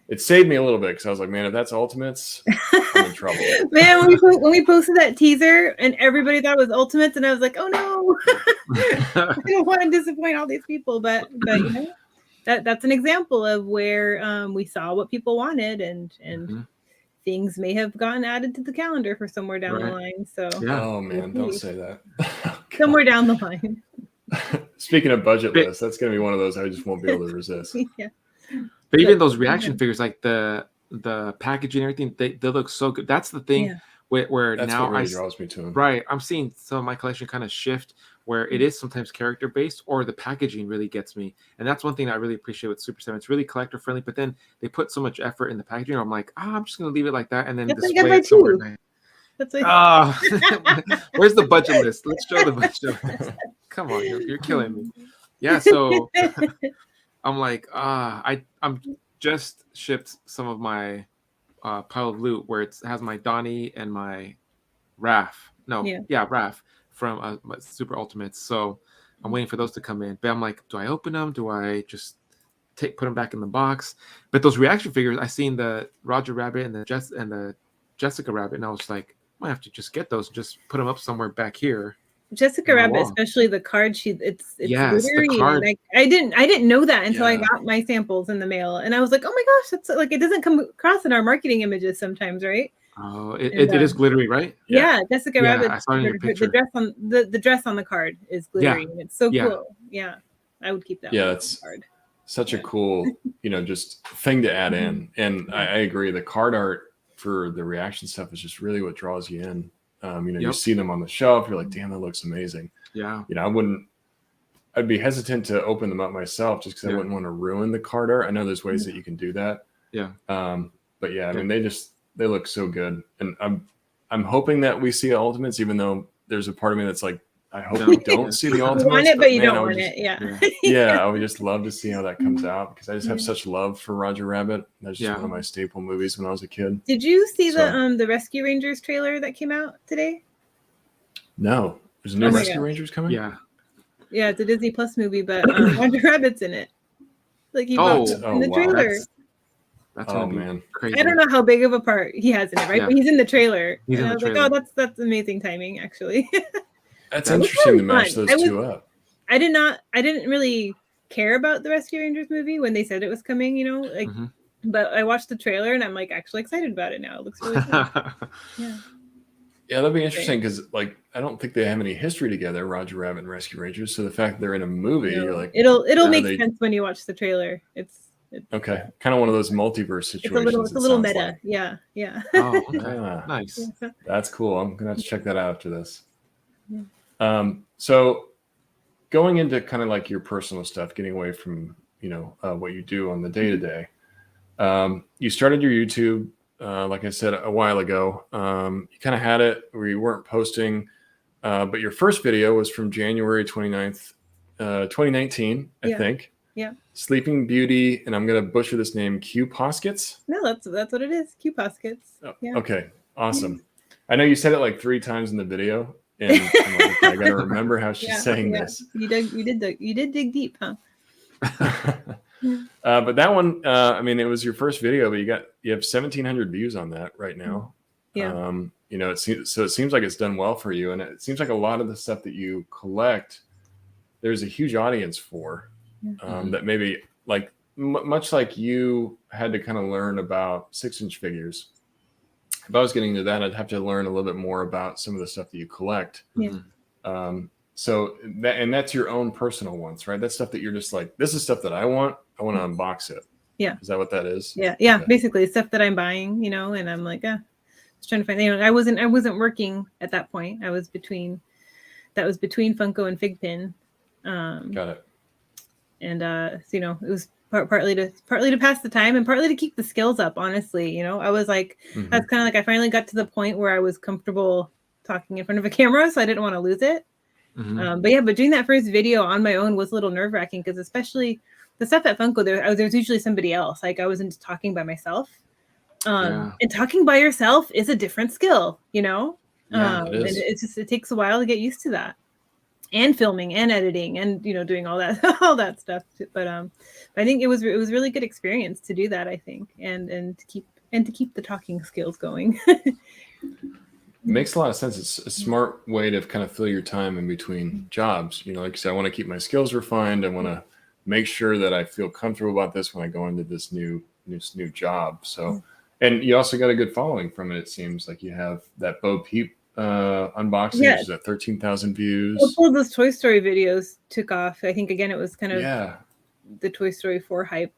Speaker 3: It saved me a little bit, because I was like, man, if that's Ultimates, I'm in trouble.
Speaker 4: Man, when we posted that teaser and everybody thought it was Ultimates, and I was like, oh no, I don't want to disappoint all these people, but that's an example of where we saw what people wanted, and things may have gotten added to the calendar for somewhere down the line. So
Speaker 3: oh man, don't say that.
Speaker 4: Somewhere down the line.
Speaker 3: Speaking of budget lists, that's going to be one of those I just won't be able to resist.
Speaker 2: But even those reaction figures, like the packaging and everything, they look so good. That's the thing where
Speaker 3: that's
Speaker 2: now
Speaker 3: what really draws me to them.
Speaker 2: Right. I'm seeing some of my collection kind of shift where it is sometimes character based, or the packaging really gets me. And that's one thing I really appreciate with Super 7. It's really collector friendly, but then they put so much effort in the packaging. I'm like, I'm just going to leave it like that, and then display it somewhere nice. Where's the budget list? Let's show the budget list. Come on, you're killing me. Yeah, so I'm like, I'm just shipped some of my pile of loot where it has my Donnie and my Raph. Raph from my Super Ultimates. So I'm waiting for those to come in. But I'm like, do I open them? Do I just put them back in the box? But those reaction figures, I seen the Roger Rabbit and the Jessica Rabbit, and I was like, I might have to just get those, just put them up somewhere back here.
Speaker 4: Jessica Rabbit, especially the card sheet, it's glittery. Like, I didn't know that until I got my samples in the mail, and I was like, oh my gosh, that's like, it doesn't come across in our marketing images sometimes, right?
Speaker 2: Oh, it is glittery, right?
Speaker 4: Yeah, Jessica Rabbit.
Speaker 2: I saw it in your picture.
Speaker 4: The dress on the card is glittery, and it's so cool. Yeah, I would keep that.
Speaker 3: Yeah, it's card. Such a cool, just thing to add in, and I agree. The card art for the reaction stuff is just really what draws you in. You see them on the shelf, you're like, damn, that looks amazing. Yeah. I'd be hesitant to open them up myself, just because I wouldn't want to ruin the card art. I know there's ways that you can do that. Yeah. But yeah, I mean, they look so good. And I'm hoping that we see Ultimates, even though, there's a part of me that's like, I hope we don't see the
Speaker 4: You
Speaker 3: Ultimates.
Speaker 4: want it, but you
Speaker 3: man,
Speaker 4: don't want it. Yeah.
Speaker 3: Yeah, I would just love to see how that comes out because I just have such love for Roger Rabbit. That's just one of my staple movies when I was a kid.
Speaker 4: Did you see the Rescue Rangers trailer that came out today?
Speaker 3: No. There's a new Rescue Rangers coming?
Speaker 2: Yeah.
Speaker 4: Yeah, it's a Disney Plus movie, but Roger Rabbit's in it. Like he pops in the trailer.
Speaker 2: That's man, crazy.
Speaker 4: I don't know how big of a part he has in it, right? But he's in the trailer.
Speaker 2: He's in the trailer.
Speaker 4: Like, oh, that's amazing timing, actually.
Speaker 3: That's interesting to match those two up.
Speaker 4: I didn't really care about the Rescue Rangers movie when they said it was coming, you know, like, but I watched the trailer and I'm like actually excited about it now. It looks really good. Yeah,
Speaker 3: that'd be interesting because like I don't think they have any history together, Roger Rabbit and Rescue Rangers. So the fact that they're in a movie, you're like,
Speaker 4: it'll make sense when you watch the trailer. It's
Speaker 3: okay, kind of one of those multiverse situations.
Speaker 4: It's a little meta. Like. Yeah.
Speaker 2: Oh, okay. Nice.
Speaker 3: That's cool. I'm gonna have to check that out after this. So going into kind of like your personal stuff, getting away from, what you do on the day to day, you started your YouTube, like I said, a while ago. You kind of had it where you weren't posting, but your first video was from January 29th, 2019, I think.
Speaker 4: Yeah.
Speaker 3: Sleeping Beauty, and I'm going to butcher this name, Q Poskets?
Speaker 4: No, that's what it is. Q Poskets.
Speaker 3: Oh, yeah. Okay. Awesome. I know you said it like 3 times in the video. And I'm like, okay, I got to remember how she's saying this.
Speaker 4: You did dig deep, huh?
Speaker 3: But that one, it was your first video, but you have 1,700 views on that right now.
Speaker 4: Yeah.
Speaker 3: It seems like it's done well for you, and it seems like a lot of the stuff that you collect, there's a huge audience for. That maybe like much like you had to kind of learn about 6-inch figures. If I was getting into that, I'd have to learn a little bit more about some of the stuff that you collect.
Speaker 4: Yeah.
Speaker 3: So that's your own personal ones, right? That's stuff that you're just like, this is stuff that I want to unbox it.
Speaker 4: Yeah.
Speaker 3: Is that what that is?
Speaker 4: Yeah. Okay. Basically stuff that I'm buying, and I'm like, just trying to find, I wasn't working at that point. I was between Funko and Figpin.
Speaker 3: Got it.
Speaker 4: And it was partly to pass the time and partly to keep the skills up. Honestly, I was like, that's kind of like I finally got to the point where I was comfortable talking in front of a camera, so I didn't want to lose it. But doing that first video on my own was a little nerve wracking because especially the stuff at Funko, there's usually somebody else. Like I wasn't talking by myself. And talking by yourself is a different skill, it is. And it takes a while to get used to that. And filming and editing and doing all that stuff, but I think it was really good experience to do that. I think and to keep the talking skills going.
Speaker 3: Makes a lot of sense. It's a smart way to kind of fill your time in between jobs. Like I said, I want to keep my skills refined. I want to make sure that I feel comfortable about this when I go into this new job. So, and you also got a good following from it. It seems like you have that Bo Peep unboxing, which is at 13,000 views.
Speaker 4: All those Toy Story videos took off. I think again it was kind of the Toy Story 4 hype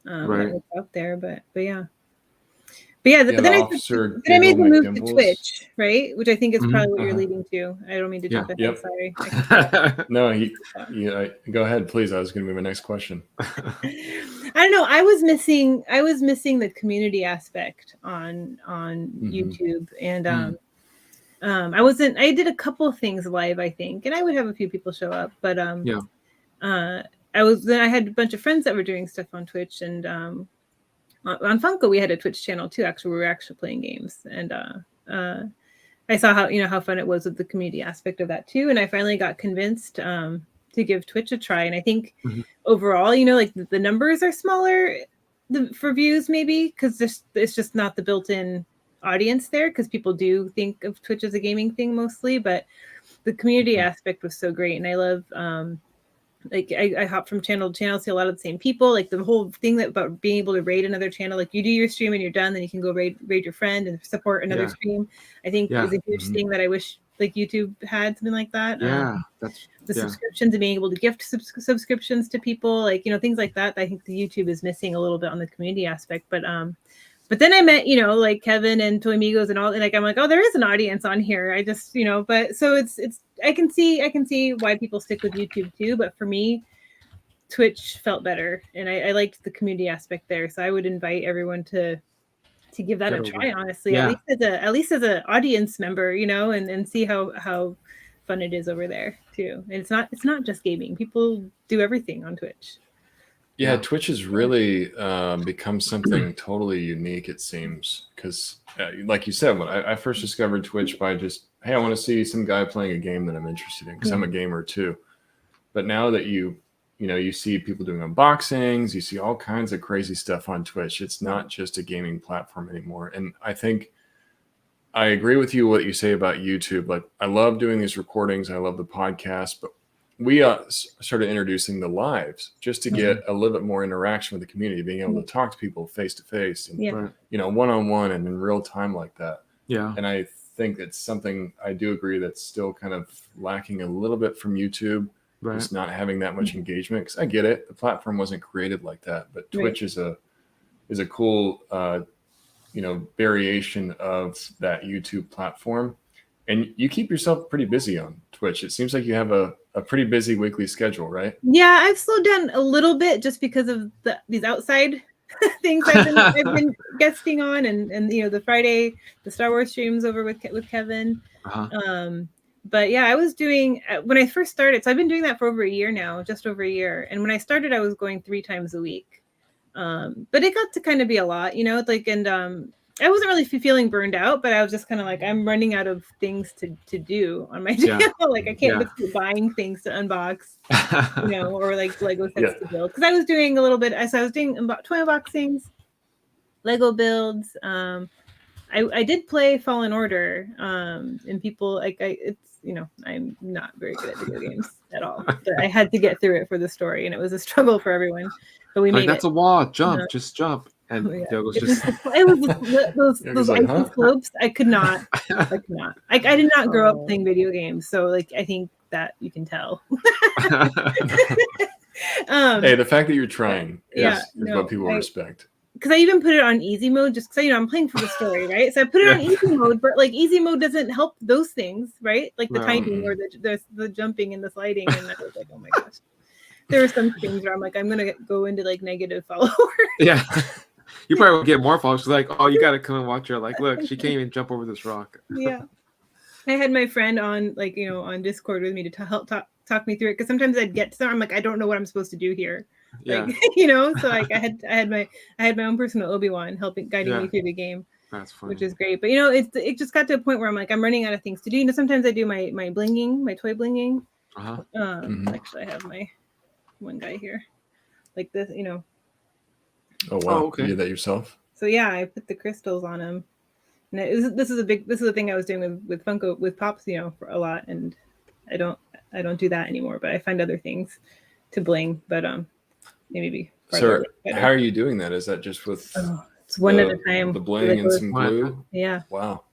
Speaker 4: that was out there, but then I made the move to Twitch, right? Which I think is probably what you're leading to. I don't mean to jump ahead. Sorry.
Speaker 3: No, go ahead, please. That was going to be my next question.
Speaker 4: I don't know. I was missing the community aspect on YouTube, and I did a couple of things live, I think, and I would have a few people show up, but I had a bunch of friends that were doing stuff on Twitch, and on Funko we had a Twitch channel too. Actually, we were actually playing games, and I saw how fun it was with the community aspect of that too, and I finally got convinced to give Twitch a try. And I think overall, like the numbers are smaller for views, maybe because it's just not the built-in audience there, because people do think of Twitch as a gaming thing mostly, but the community aspect was so great. And I love I hop from channel to channel, see a lot of the same people, like the whole thing about being able to raid another channel, like you do your stream and you're done, then you can go raid your friend and support another stream. I think is a huge thing that I wish like YouTube had something like that.
Speaker 2: That's
Speaker 4: the subscriptions and being able to gift subscriptions to people, like things like that. I think the YouTube is missing a little bit on the community aspect, but then I met, like Kevin and Toy Amigos and all, and like I'm like, oh, there is an audience on here. I just, but so it's I can see why people stick with YouTube too. But for me, Twitch felt better, and I liked the community aspect there. So I would invite everyone to to give that
Speaker 2: Get
Speaker 4: a
Speaker 2: over
Speaker 4: try,
Speaker 2: it.
Speaker 4: honestly.
Speaker 2: Yeah.
Speaker 4: At least as an audience member, you know, and see how fun it is over there too. And it's not just gaming. People do everything on Twitch.
Speaker 3: Yeah,
Speaker 2: Yeah.
Speaker 3: Twitch has really become something totally unique, it seems. Because, like you said, when I first discovered Twitch by just, hey, I want to see some guy playing a game that I'm interested in, because I'm a gamer too. But now that you see people doing unboxings, you see all kinds of crazy stuff on Twitch. It's not just a gaming platform anymore. And I think I agree with you what you say about YouTube. Like, I love doing these recordings. I love the podcast, but we started introducing the lives just to get a little bit more interaction with the community, being able to talk to people face to face and, one-on-one and in real time like that.
Speaker 2: Yeah.
Speaker 3: And I think it's something I do agree that's still kind of lacking a little bit from YouTube.
Speaker 2: Right.
Speaker 3: Just not having that much engagement. Because I get it. The platform wasn't created like that, but Twitch is a cool, variation of that YouTube platform. And you keep yourself pretty busy on Twitch. It seems like you have a pretty busy weekly schedule, right?
Speaker 4: Yeah, I've slowed down a little bit just because of these outside things I've been guesting on, and you know, the Star Wars streams over with Kevin. But yeah, I was doing when I first started. So I've been doing that for over a year now, just over a year. And when I started, I was going 3 times a week. But it got to kind of be a lot, you know, like, and I wasn't really feeling burned out, but I was just kind of like, I'm running out of things to do on my channel. Like, I can't just keep buying things to unbox, you know, or like Lego sets to build. Because I was doing a little bit. I was doing about toy unboxings, Lego builds. I did play Fallen Order, and people like it's, you know, I'm not very good at video games at all, but I had to get through it for the story, and it was a struggle for everyone. But we made
Speaker 2: that's
Speaker 4: it.
Speaker 2: a wall. Jump, just jump. And Diogo's just
Speaker 4: it was those
Speaker 3: like,
Speaker 4: icy slopes. I could not. I did not grow up playing video games, so like I think that you can tell.
Speaker 3: Hey, the fact that you're trying is what people respect.
Speaker 4: Because I even put it on easy mode just because, you know, I'm playing for the story, right? So I put it on easy mode, but like easy mode doesn't help those things, right? Like the timing or the jumping and the sliding. And I was like, oh my gosh. There were some things where I'm like, I'm going to go into like negative followers.
Speaker 2: Yeah. You probably would get more followers. Like, oh, you got to come and watch her. Like, look, she can't even jump over this rock.
Speaker 4: Yeah. I had my friend on, like, you know, on Discord with me to help talk me through it. Because sometimes I'd get to there, I'm like, I don't know what I'm supposed to do here. Like, you know, so like I had my own personal Obi-Wan guiding me through the game.
Speaker 2: That's funny.
Speaker 4: Which is great. But you know, it just got to a point where I'm like, I'm running out of things to do. You know, sometimes I do my blinging, my toy blinging. Actually, I have my one guy here, like this, you know.
Speaker 3: Oh wow! Okay. You did that yourself?
Speaker 4: So yeah, I put the crystals on him. And this is a thing I was doing with Funko with Pops, you know, for a lot, and I don't do that anymore. But I find other things to bling. But maybe.
Speaker 3: So how are you doing that? Is that just with?
Speaker 4: It's one at a time.
Speaker 3: The bling and some glue.
Speaker 4: Yeah.
Speaker 3: Wow.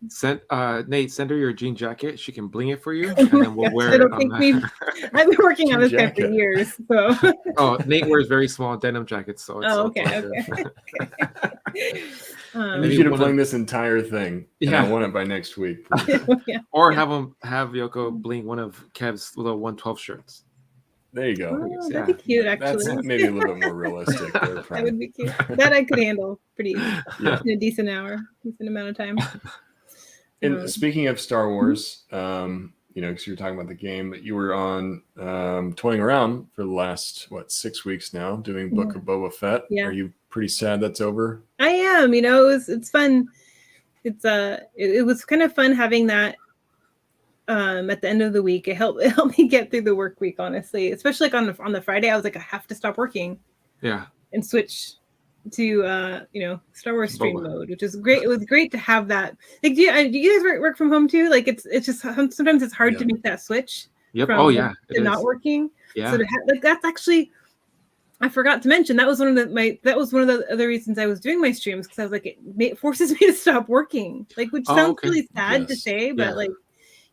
Speaker 2: Nate, send her your jean jacket. She can bling it for you, and then we'll wear it.
Speaker 4: I've been working on this guy for years. So.
Speaker 2: Oh, Nate wears very small denim jackets, so it's
Speaker 4: okay.
Speaker 3: I need you to bling this entire thing. Yeah, I want it by next week.
Speaker 2: Or have Yoko bling one of Kev's little 112 shirts.
Speaker 3: There you go.
Speaker 4: Oh, that'd be cute, actually.
Speaker 3: That's maybe a little bit more realistic.
Speaker 4: That would be cute. That I could handle pretty easy in a decent amount of time.
Speaker 3: And speaking of Star Wars, you know, because you were talking about the game, but you were on toying around for the last 6 weeks now, doing Book of Boba Fett. Yeah. Are you pretty sad that's over?
Speaker 4: I am. You know, it's fun. It was kind of fun having that. At the end of the week, it helped me get through the work week, honestly, especially like on the Friday. I was like, I have to stop working, and switch to Star Wars stream mode, which is great. It was great to have that. Like, do you guys work from home too? Like, it's just sometimes it's hard to make that switch.
Speaker 2: Yep.
Speaker 4: From to not working. Yeah. So that's actually, I forgot to mention that was one of the other reasons I was doing my streams, because I was like, it forces me to stop working, like, which sounds really sad to say, but like.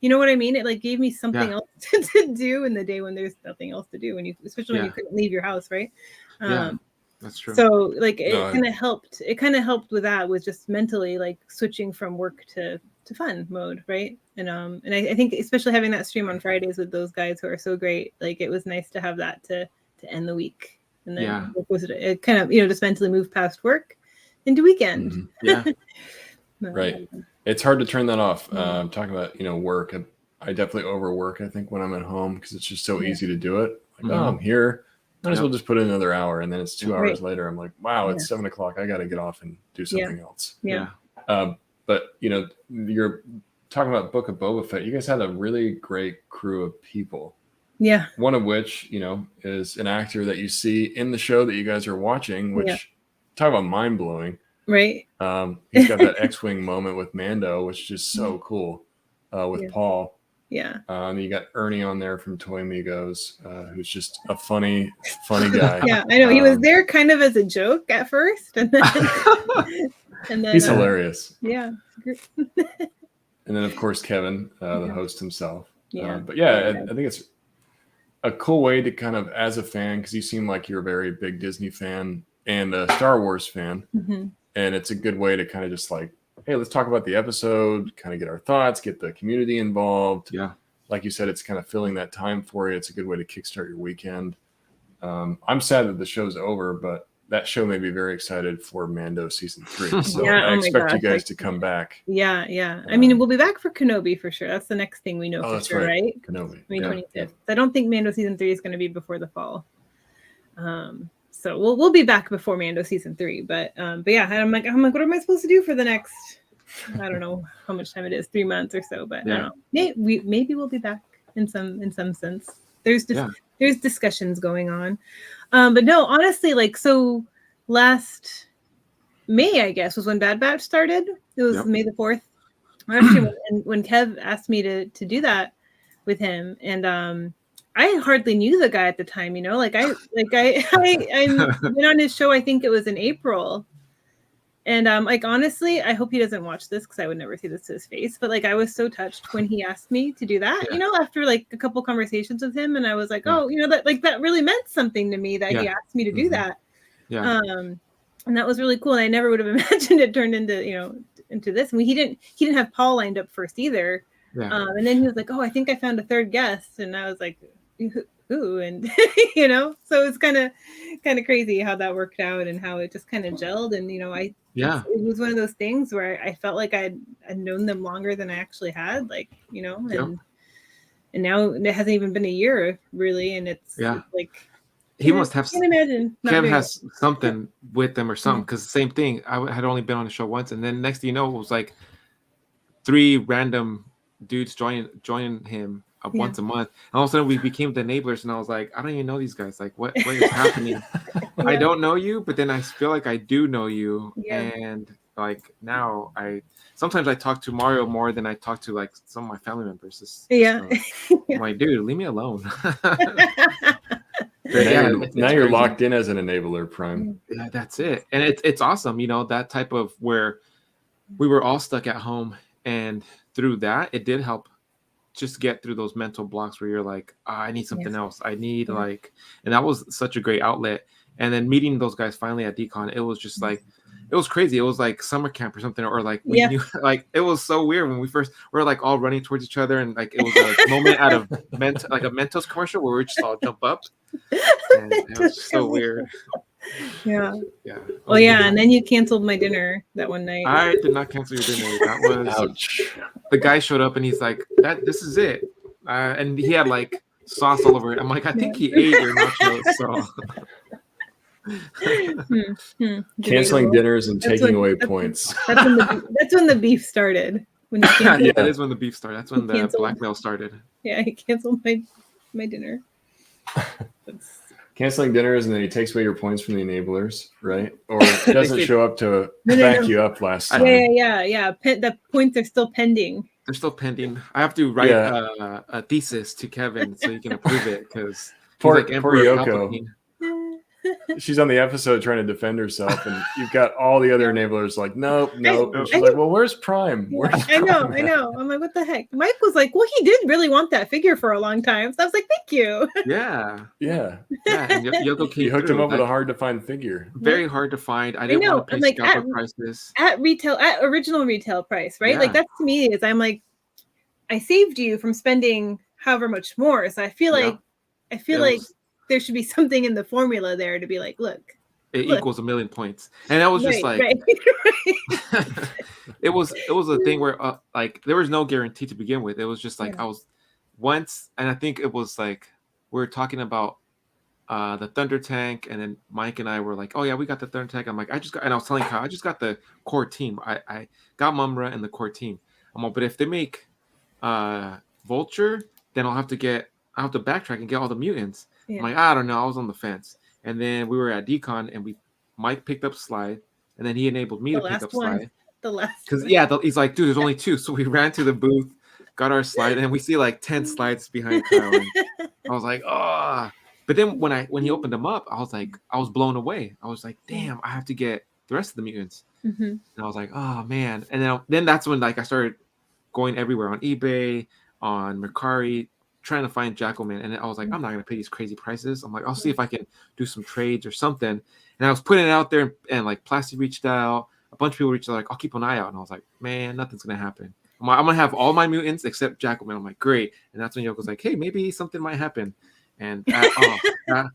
Speaker 4: You know what I mean? It like gave me something else to do in the day when there's nothing else to do, especially when you couldn't leave your house, right?
Speaker 2: That's true.
Speaker 4: So like it kind of helped. It kind of helped with that, with just mentally like switching from work to fun mode, right? And I think especially having that stream on Fridays with those guys who are so great, like it was nice to have that to end the week, and then it kind of just mentally move past work into weekend.
Speaker 2: Yeah.
Speaker 3: Right. It's hard to turn that off. Talking about, work. I definitely overwork, I think, when I'm at home because it's just so easy to do it. Like, oh, I'm here. Might as well just put in another hour. And then it's 2 hours later. I'm like, wow, it's 7 o'clock. I got to get off and do something else.
Speaker 4: Yeah.
Speaker 3: But, you're talking about Book of Boba Fett. You guys had a really great crew of people.
Speaker 4: Yeah.
Speaker 3: One of which, is an actor that you see in the show that you guys are watching, which talk about mind blowing.
Speaker 4: Right.
Speaker 3: He's got that X-Wing moment with Mando, which is just so cool with Paul.
Speaker 4: Yeah.
Speaker 3: And you got Ernie on there from Toy Migos, who's just a funny guy.
Speaker 4: Yeah, I know. He was there kind of as a joke at first. And then,
Speaker 3: he's hilarious.
Speaker 4: Yeah.
Speaker 3: And then, of course, Kevin, the host himself.
Speaker 4: Yeah.
Speaker 3: But yeah, I think it's a cool way to kind of, as a fan, because you seem like you're a very big Disney fan and a Star Wars fan.
Speaker 4: Mm-hmm.
Speaker 3: And it's a good way to kind of just like, hey, let's talk about the episode, kind of get our thoughts, get the community involved.
Speaker 2: Yeah.
Speaker 3: Like you said, it's kind of filling that time for you. It's a good way to kickstart your weekend. I'm sad that the show's over, but that show made me very excited for Mando season 3. So I expect you guys to come back.
Speaker 4: Yeah, yeah. I mean, we'll be back for Kenobi for sure. That's the next thing we know for sure, right?
Speaker 3: Kenobi.
Speaker 4: May 25th. I don't think Mando season 3 is going to be before the fall. So we'll be back before Mando season 3. But yeah, I'm like, what am I supposed to do for the next? I don't know how much time it is, 3 months or so. But I don't know. Maybe we'll be back in some sense. There's discussions going on. But no, honestly, like, so last May, I guess, was when Bad Batch started. It was May the 4th. Actually, when Kev asked me to do that with him, and I hardly knew the guy at the time, like I went on his show. I think it was in April, and like honestly, I hope he doesn't watch this because I would never say this to his face. But like, I was so touched when he asked me to do that. After like a couple conversations with him, and I was like, oh, that really meant something to me that he asked me to do that. Yeah. And that was really cool. And I never would have imagined it turned into this. I mean, he didn't have Paul lined up first either. Yeah. And then he was like, oh, I think I found a third guest, and I was like, who? And so it's kind of crazy how that worked out and how it just kind of gelled. And it was one of those things where I felt like I'd known them longer than I actually had, and now it hasn't even been a year really, and it's like
Speaker 2: he must have.
Speaker 4: I can't imagine.
Speaker 2: Kev has something with them or something, because the same thing. I had only been on the show once, and then next thing you know, it was like 3 random dudes joining him once a month, and all of a sudden we became the enablers, and I was like, I don't even know these guys. Like, what is happening? I don't know you, but then I feel like I do know you, and like now sometimes I talk to Mario more than I talk to like some of my family members. I'm like, dude, leave me alone.
Speaker 3: Now you're locked in as an enabler, Prime.
Speaker 2: Yeah, that's it. And it's awesome, that type of where we were all stuck at home, and through that it did help just get through those mental blocks where you're like, I need something else. I need and that was such a great outlet. And then meeting those guys finally at DCon, it was just like, it was crazy. It was like summer camp or something, or like we knew, like it was so weird when we were like all running towards each other, and like it was a moment out of like a Mentos commercial where we just all jump up. And it was so weird.
Speaker 4: Yeah. Well, and then you canceled my dinner that one night.
Speaker 2: I did not cancel your dinner. That was
Speaker 3: ouch.
Speaker 2: The guy showed up and he's like, this is it. And he had like sauce all over it. I'm like, I think he ate your nachos. So
Speaker 3: canceling dinners and taking away points.
Speaker 4: That's when the beef started.
Speaker 2: That is when the beef started. That's when the blackmail started.
Speaker 4: Yeah, he canceled my dinner.
Speaker 3: Canceling dinners, and then he takes away your points from the enablers, right? Or doesn't show up to back you up last time.
Speaker 4: Yeah. The points are still pending.
Speaker 2: They're still pending. I have to write a thesis to Kevin so he can approve it, because
Speaker 3: poor Yoko. She's on the episode trying to defend herself, and you've got all the other enablers like, nope. And she's like, well, where's Prime?
Speaker 4: I know. I'm like, what the heck? Mike was like, well, he did really want that figure for a long time. So I was like, thank you.
Speaker 2: Yeah.
Speaker 3: And
Speaker 2: Yoko came
Speaker 3: you hooked him up with a hard to find figure.
Speaker 2: Very hard to find. I didn't want to pay scalper prices.
Speaker 4: At original retail price, right? Yeah. Like that's to me is I'm like, I saved you from spending however much more. So I feel like there should be something in the formula there to be like, look,
Speaker 2: it equals 1 million points. And that was just like it was a thing where like there was no guarantee to begin with. It was just like I was once, and I think it was like we were talking about the Thunder Tank, and then Mike and I were like, oh yeah, we got the Thunder Tank. I'm like, and I was telling Kyle, I just got the core team. I got Mumra and the core team. I'm like, but if they make Vulture, then I'll have to backtrack and get all the mutants. I'm like, I don't know. I was on the fence. And then we were at Decon, and Mike picked up Slide, and then he enabled me to pick up Slide.
Speaker 4: The last
Speaker 2: because he's like, dude, there's only 2. So we ran to the booth, got our Slide, and we see like 10 slides behind Kyle. And I was like, oh. But then when he opened them up, I was blown away. I was like, damn, I have to get the rest of the mutants. And I was like, oh man. And then that's when like I started going everywhere on eBay, on Mercari, trying to find Jackalman. And I was like, I'm not gonna pay these crazy prices. I'm like, I'll see if I can do some trades or something. And I was putting it out there, and like Plastic reached out, a bunch of people reached out, like, I'll keep an eye out. And I was like, man, nothing's gonna happen. I'm gonna have all my mutants except Jackalman. I'm like, great. And that's when Yoko's like, hey, maybe something might happen. And I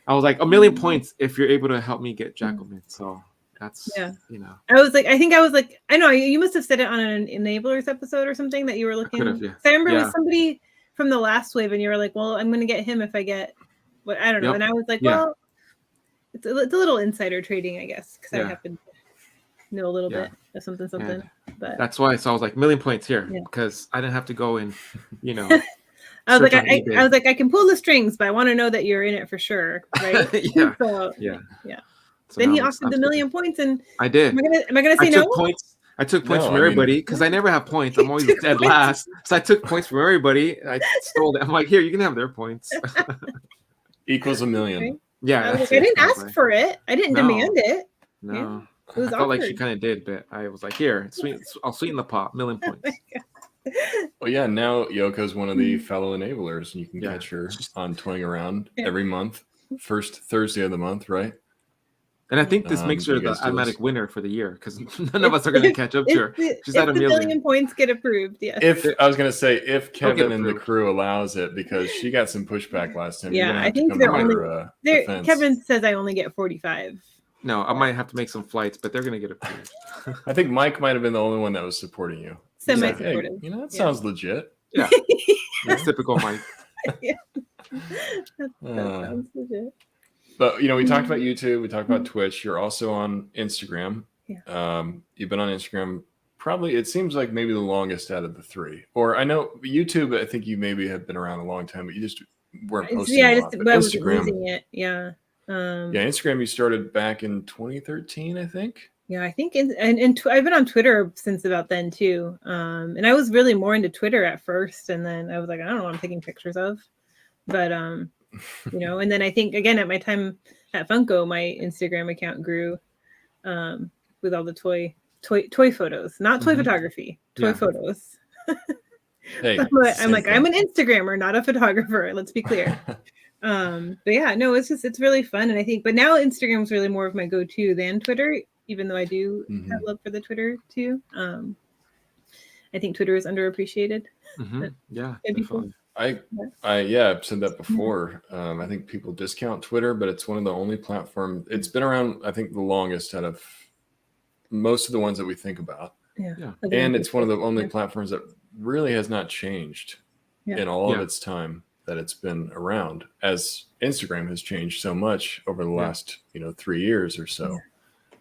Speaker 2: was like, 1 million points if you're able to help me get Jackalman. So that's you know.
Speaker 4: I know you must have said it on an Enablers episode or something that you were looking. I remember it was somebody from the last wave, and you were like, well, I'm gonna get him if I get what I don't know. And I was like, well, it's a little insider trading, I guess, because I happen to know a little bit of something. But
Speaker 2: that's why. So I was like, 1 million points here because I didn't have to go and
Speaker 4: I was like, I can pull the strings, but I want to know that you're in it for sure, right? So. So then he offered the 1 million points, and
Speaker 2: I did.
Speaker 4: Am I gonna say no?
Speaker 2: I took points from everybody because I never have points. I'm always dead last, so I took points from everybody. I stole them. I'm like, here, you can have their points.
Speaker 3: Equals 1 million.
Speaker 4: Right? Yeah, I didn't ask for it. I didn't demand it.
Speaker 2: No, I felt like she kind of did, but I was like, here, I'll sweeten the pot. 1 million points.
Speaker 3: Well, yeah, now Yoko's one of the fellow enablers, and you can catch her on Toying Around every month, first Thursday of the month, right?
Speaker 2: And I think this makes her the automatic winner for the year because none of us are going to catch up to her. She's at 1 million.
Speaker 4: 1 million points get approved, yes.
Speaker 3: If I was going to say, if Kevin and the crew allows it, because she got some pushback last time.
Speaker 4: Yeah, I think they're only. Kevin says I only get 45.
Speaker 2: No, I might have to make some flights, but they're going to get approved.
Speaker 3: I think Mike might have been the only one that was supporting you.
Speaker 4: Semi-supportive.
Speaker 3: Hey, that sounds legit.
Speaker 2: Yeah, that's typical Mike.
Speaker 4: That sounds legit.
Speaker 3: But we talked about YouTube, we talked about Twitch. You're also on Instagram. You've been on Instagram probably, it seems like maybe the longest out of the 3. Or I know YouTube, I think you maybe have been around a long time, but you just weren't posting a lot. But Instagram,
Speaker 4: using it.
Speaker 3: Instagram you started back in 2013, I think.
Speaker 4: Yeah, I think, and I've been on Twitter since about then too. And I was really more into Twitter at first, and then I was like, I don't know what I'm taking pictures of, but and then I think again at my time at Funko, my Instagram account grew with all the toy photos, not toy photography, toy photos.
Speaker 3: Hey,
Speaker 4: I'm like, I'm an Instagrammer, not a photographer. Let's be clear. But yeah, no, it's really fun, and I think, but now Instagram is really more of my go-to than Twitter, even though I do have love for the Twitter too. I think Twitter is underappreciated.
Speaker 2: Yeah, definitely.
Speaker 3: I've said that before. I think people discount Twitter, but it's one of the only platforms. It's been around, I think, the longest out of most of the ones that we think about.
Speaker 4: Yeah.
Speaker 3: And it's one of the only platforms that really has not changed in all of its time that it's been around, as Instagram has changed so much over the last 3 years or so.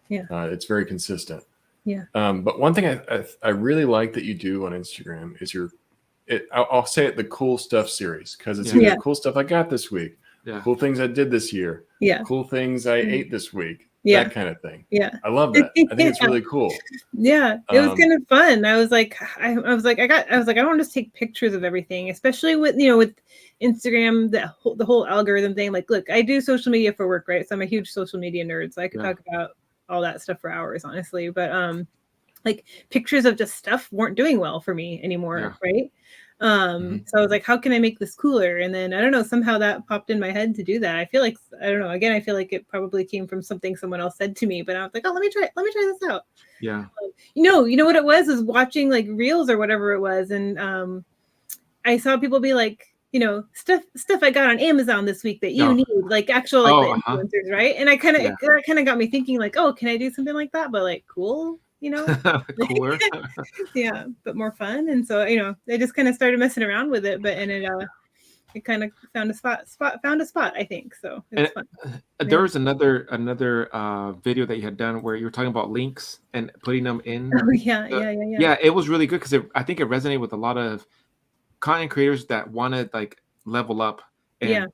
Speaker 3: It's very consistent. But one thing I really like that you do on Instagram is I'll say it, the cool stuff series, because it's either cool stuff I got this week, cool things I did this year, cool things I ate this week, that kind of thing. I love that. I think it's really cool.
Speaker 4: It was kind of fun. I was like, I don't want to just take pictures of everything, especially with Instagram, the whole algorithm thing. Like, look, I do social media for work, right? So I'm a huge social media nerd, so I could talk about all that stuff for hours, honestly. But like pictures of just stuff weren't doing well for me anymore, right? So I was like, how can I make this cooler? And then I don't know, somehow that popped in my head to do that. I feel like, I don't know, again, I feel like it probably came from something someone else said to me, but I was like, oh, let me try this out. You know what it was watching like reels or whatever it was. And I saw people be like, stuff I got on Amazon this week that you
Speaker 2: No.
Speaker 4: need, like actual like the
Speaker 2: Uh-huh.
Speaker 4: influencers, right? And I kind of
Speaker 2: Yeah.
Speaker 4: it kind of got me thinking like, oh, can I do something like that? But like cool,
Speaker 2: Cooler.
Speaker 4: yeah, but more fun. And so I just kind of started messing around with it, but and it kind of found a spot, I think. So it's fun.
Speaker 2: There was another video that you had done where you were talking about links and putting them in.
Speaker 4: Oh yeah.
Speaker 2: Yeah, it was really good because I think it resonated with a lot of content creators that want to like level up, and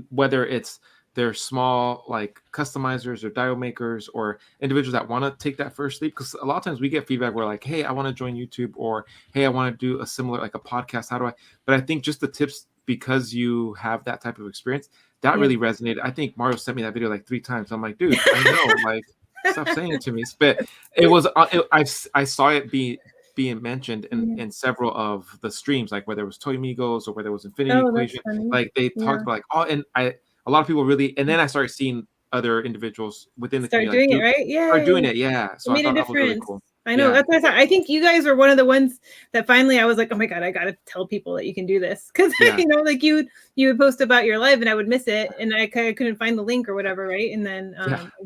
Speaker 2: whether it's they're small like customizers or dial makers or individuals that want to take that first leap, because a lot of times we get feedback where like, hey, I want to join YouTube, or hey, I want to do a similar like a podcast, how do I? But I think just the tips, because you have that type of experience, that really resonated. I think Mario sent me that video like 3 times. I'm like, dude, I know, like stop saying it to me. But it was I saw it being mentioned in several of the streams, like whether it was Toy Migos or whether it was Infinity Equation, like they talked about like, a lot of people really, and then I started seeing other individuals within the community
Speaker 4: doing it, right? Yeah,
Speaker 2: start doing it. Yeah, so
Speaker 4: it made
Speaker 2: I thought
Speaker 4: a
Speaker 2: that was really
Speaker 4: difference.
Speaker 2: cool.
Speaker 4: I know, that's what I thought. I think you guys were one of the ones that finally I was like, oh my god, I gotta tell people that you can do this, because like you would post about your live and I would miss it and I couldn't find the link or whatever, right? And then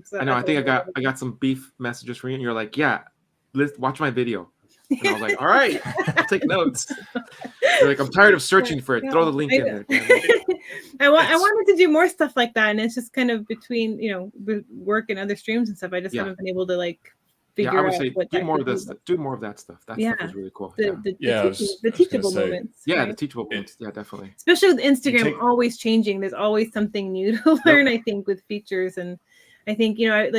Speaker 2: so I know, I think I got some beef messages from you, and you're like, yeah, let's watch my video. And I was like, all right, I'll take notes. You're like, I'm tired of searching for it. Throw the link in there.
Speaker 4: I wanted to do more stuff like that, and it's just kind of between work and other streams and stuff. I just haven't been able to like figure out what
Speaker 2: do more of this. Do more of that stuff. That stuff is really cool.
Speaker 4: The teachable moments.
Speaker 2: Yeah, the teachable moments. Yeah, definitely.
Speaker 4: Especially with Instagram always changing. There's always something new to learn. I think with features, and I think I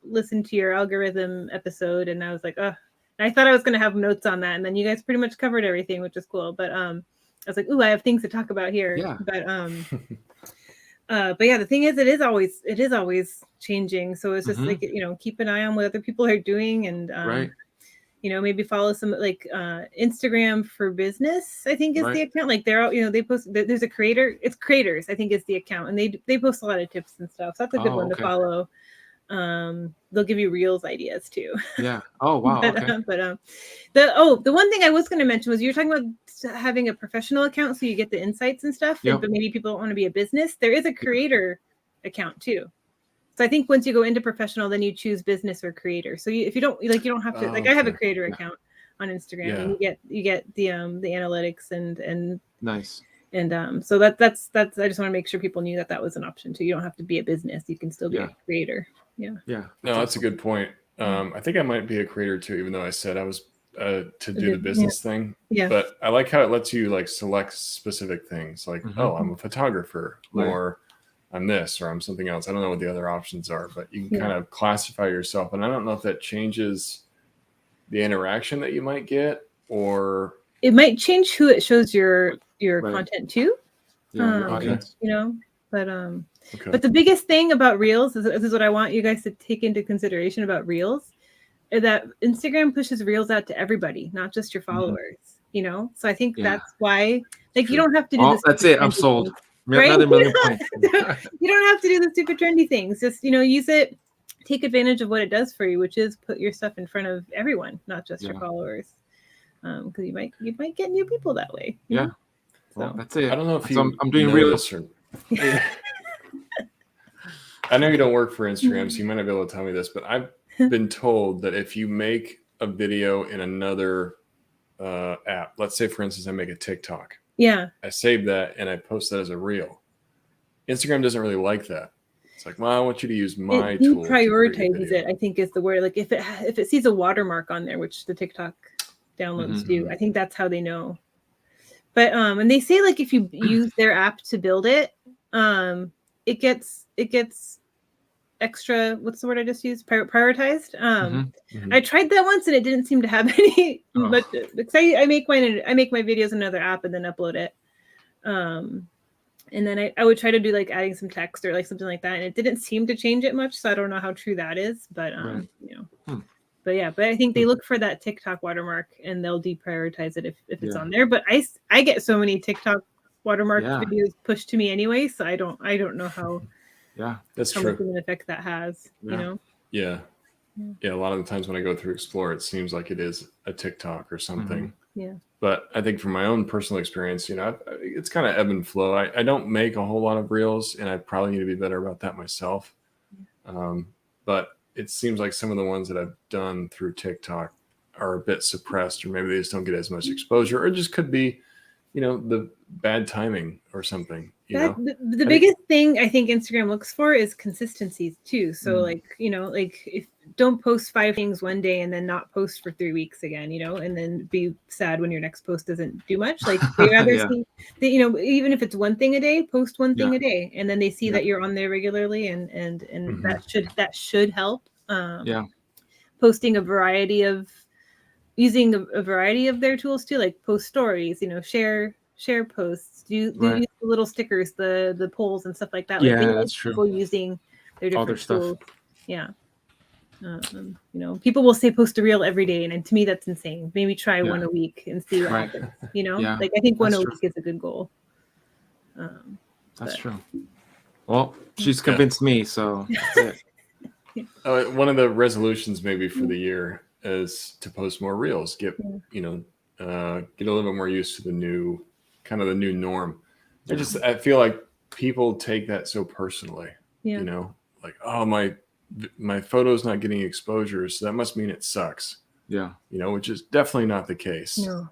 Speaker 4: listened to your algorithm episode, and I was like, oh. I thought I was going to have notes on that, and then you guys pretty much covered everything, which is cool. But I was like, "Ooh, I have things to talk about here." Yeah. But yeah, the thing is, it is always changing. So it's just like keep an eye on what other people are doing, and maybe follow some like Instagram for business. I think is the account. Like they're they post. There's a creator. It's creators. I think is the account, and they post a lot of tips and stuff. So that's a good one to follow. They'll give you reels ideas too.
Speaker 2: Yeah. Oh wow.
Speaker 4: The one thing I was going to mention was you were talking about having a professional account so you get the insights and stuff. But maybe people don't want to be a business. There is a creator account too. So I think once you go into professional, then you choose business or creator. So if you don't you don't have to I have a creator account on Instagram, and you get the analytics and
Speaker 2: nice.
Speaker 4: And so that's I just want to make sure people knew that was an option too. You don't have to be a business. You can still be a creator. Yeah.
Speaker 3: No, that's a good point. I think I might be a creator too, even though I said I was to do the business thing. Yeah. But I like how it lets you like select specific things, like I'm a photographer, or I'm this, or I'm something else. I don't know what the other options are, but you can kind of classify yourself. And I don't know if that changes the interaction that you might get, or
Speaker 4: it might change who it shows your content to.
Speaker 2: Your audience.
Speaker 4: But the biggest thing about Reels this is what I want you guys to take into consideration about Reels, is that Instagram pushes Reels out to everybody, not just your followers. So I think that's why you don't have to do this.
Speaker 2: That's it. I'm sold. Right? Another million points.
Speaker 4: You don't have to do the super trendy things. Just use it. Take advantage of what it does for you, which is put your stuff in front of everyone, not just your followers. Because you might get new people that way.
Speaker 2: Yeah. Well, that's it.
Speaker 3: I don't know if
Speaker 2: I'm doing Reels.
Speaker 3: I know you don't work for Instagram, so you might not be able to tell me this, but I've been told that if you make a video in another app, let's say, for instance, I make a TikTok.
Speaker 4: Yeah.
Speaker 3: I save that and I post that as a reel. Instagram doesn't really like that. It's like, well, I want you to use my tool.
Speaker 4: It prioritizes it, I think is the word. Like if it sees a watermark on there, which the TikTok downloads do, I think that's how they know. But and they say like if you use their app to build it, it gets extra, what's the word I just used? Prioritized. I tried that once and it didn't seem to have any, but because I make my videos in another app and then upload it. And then I would try to do like adding some text or like something like that, and it didn't seem to change it much. So I don't know how true that is, but but I think they look for that TikTok watermark and they'll deprioritize it if it's on there. But I get so many TikTok watermark videos pushed to me anyway, so I don't know how.
Speaker 3: That's
Speaker 4: how
Speaker 3: true.
Speaker 4: much of an effect that has.
Speaker 3: Yeah. A lot of the times when I go through Explore, it seems like it is a TikTok or something.
Speaker 4: Yeah.
Speaker 3: But I think from my own personal experience, it's kind of ebb and flow. I don't make a whole lot of reels, and I probably need to be better about that myself. But it seems like some of the ones that I've done through TikTok are a bit suppressed, or maybe they just don't get as much exposure, or it just could be, the bad timing or something.
Speaker 4: The biggest thing I think Instagram looks for is consistency too. So if don't post 5 things one day and then not post for 3 weeks again, and then be sad when your next post doesn't do much. Like they rather see that, even if it's one thing a day, post one thing a day, and then they see that you're on there regularly, and that should help. Posting using a variety of their tools too, like post stories, share posts, do use the little stickers, the polls and stuff like that. Like
Speaker 2: that's true.
Speaker 4: People using their different tools.
Speaker 2: Stuff.
Speaker 4: Yeah. People will say post a reel every day, and to me that's insane. Maybe try one a week and see what happens. Like I think one a week is a good goal.
Speaker 2: That's true. Well, she's convinced me, so that's it.
Speaker 3: One of the resolutions maybe for the year is to post more reels. Get a little bit more used to the new norm. I feel like people take that so personally. Like, oh, my photo's not getting exposure, so that must mean it sucks. Which is definitely not the case.
Speaker 4: No.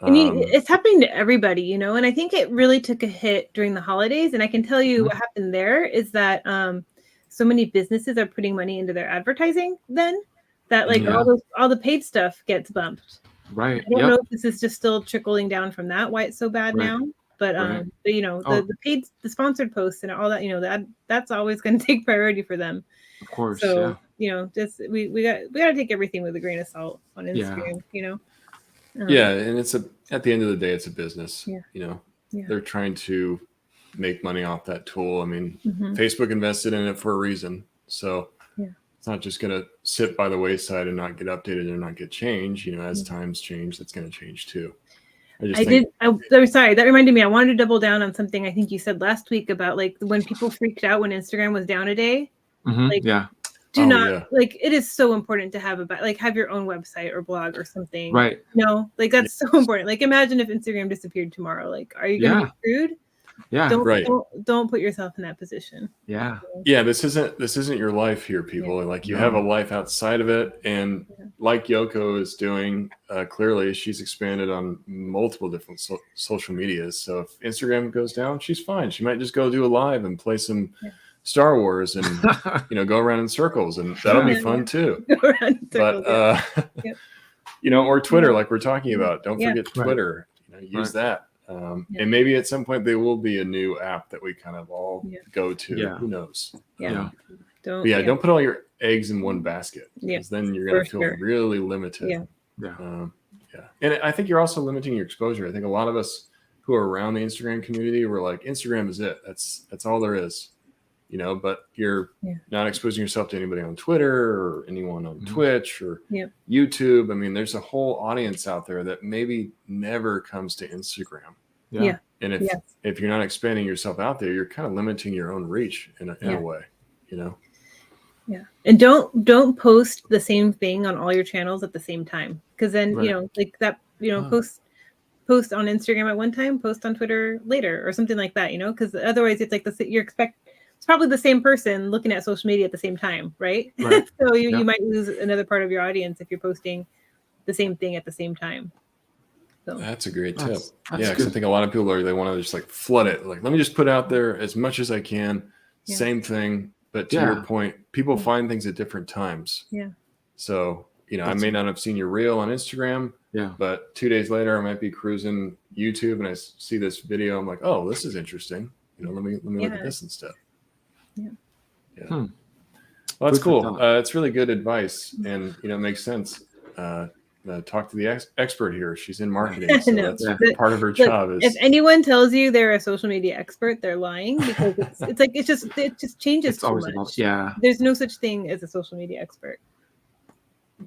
Speaker 4: It's happening to everybody, and I think it really took a hit during the holidays. And I can tell you what happened there is that so many businesses are putting money into their advertising then that all the paid stuff gets bumped.
Speaker 2: Right.
Speaker 4: I don't know if this is just still trickling down from that, why it's so bad now. But the sponsored posts and all that, that's always going to take priority for them.
Speaker 2: Of course.
Speaker 4: So just we got to take everything with a grain of salt on Instagram.
Speaker 3: And it's at the end of the day, it's a business. They're trying to make money off that tool. I mean, Facebook invested in it for a reason, so it's not just going to sit by the wayside and not get updated or not get changed. As times change, that's going to change too.
Speaker 4: I'm sorry, that reminded me. I wanted to double down on something I think you said last week about like when people freaked out when Instagram was down a day. It is so important to have have your own website or blog or something.
Speaker 2: Right.
Speaker 4: That's so important. Like imagine if Instagram disappeared tomorrow. Like, are you going to be screwed?
Speaker 2: Yeah.
Speaker 4: Don't put yourself in that position.
Speaker 2: Yeah.
Speaker 3: Yeah. This isn't your life here, people. Like you have a life outside of it. And like Yoko is doing, clearly she's expanded on multiple different social medias. So if Instagram goes down, she's fine. She might just go do a live and play some Star Wars and, go around in circles, and that'll be fun too. Go around in circles, or Twitter, like we're talking about. Don't forget Twitter. Use that. And maybe at some point there will be a new app that we kind of all go to. Who knows? Don't put all your eggs in one basket, because then you're going to feel really limited. And I think you're also limiting your exposure. I think a lot of us who are around the Instagram community were like, Instagram is it. That's all there is. But you're not exposing yourself to anybody on Twitter or anyone on Twitch or YouTube. I mean, there's a whole audience out there that maybe never comes to Instagram. And if you're not expanding yourself out there, you're kind of limiting your own reach in a way,
Speaker 4: And don't post the same thing on all your channels at the same time, because then post on Instagram at one time, post on Twitter later or something like that, because otherwise it's like it's probably the same person looking at social media at the same time, right? So you might lose another part of your audience if you're posting the same thing at the same time. So
Speaker 3: that's a great tip. Because I think a lot of people they want to just like flood it. Like, let me just put out there as much as I can. Same thing. But to your point, people find things at different times. So, I may not have seen your reel on Instagram. But 2 days later, I might be cruising YouTube and I see this video. I'm like, oh, this is interesting. Let me look at this instead. Well, that's cool. It's really good advice, and it makes sense. Talk to the expert here. She's in marketing, so that's part of her job.
Speaker 4: If anyone tells you they're a social media expert, they're lying, because it just changes so much. There's no such thing as a social media expert.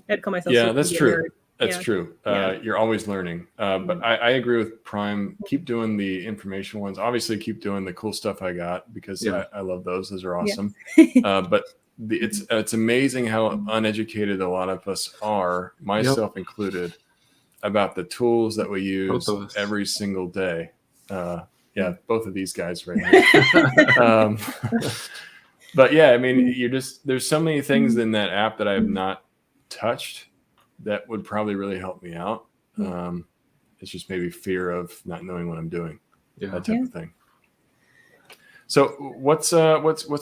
Speaker 4: I'd call myself.
Speaker 3: That's true. That's true. You're always learning. But I agree with Prime. Keep doing the information ones. Obviously, keep doing the cool stuff I got, because I love those. Those are awesome. But it's amazing how uneducated a lot of us are, myself included, about the tools that we use every single day. Yeah, both of these guys right here. But yeah, I mean, there's so many things in that app that I have not touched that would probably really help me out. It's just maybe fear of not knowing what I'm doing, that type of thing. So what's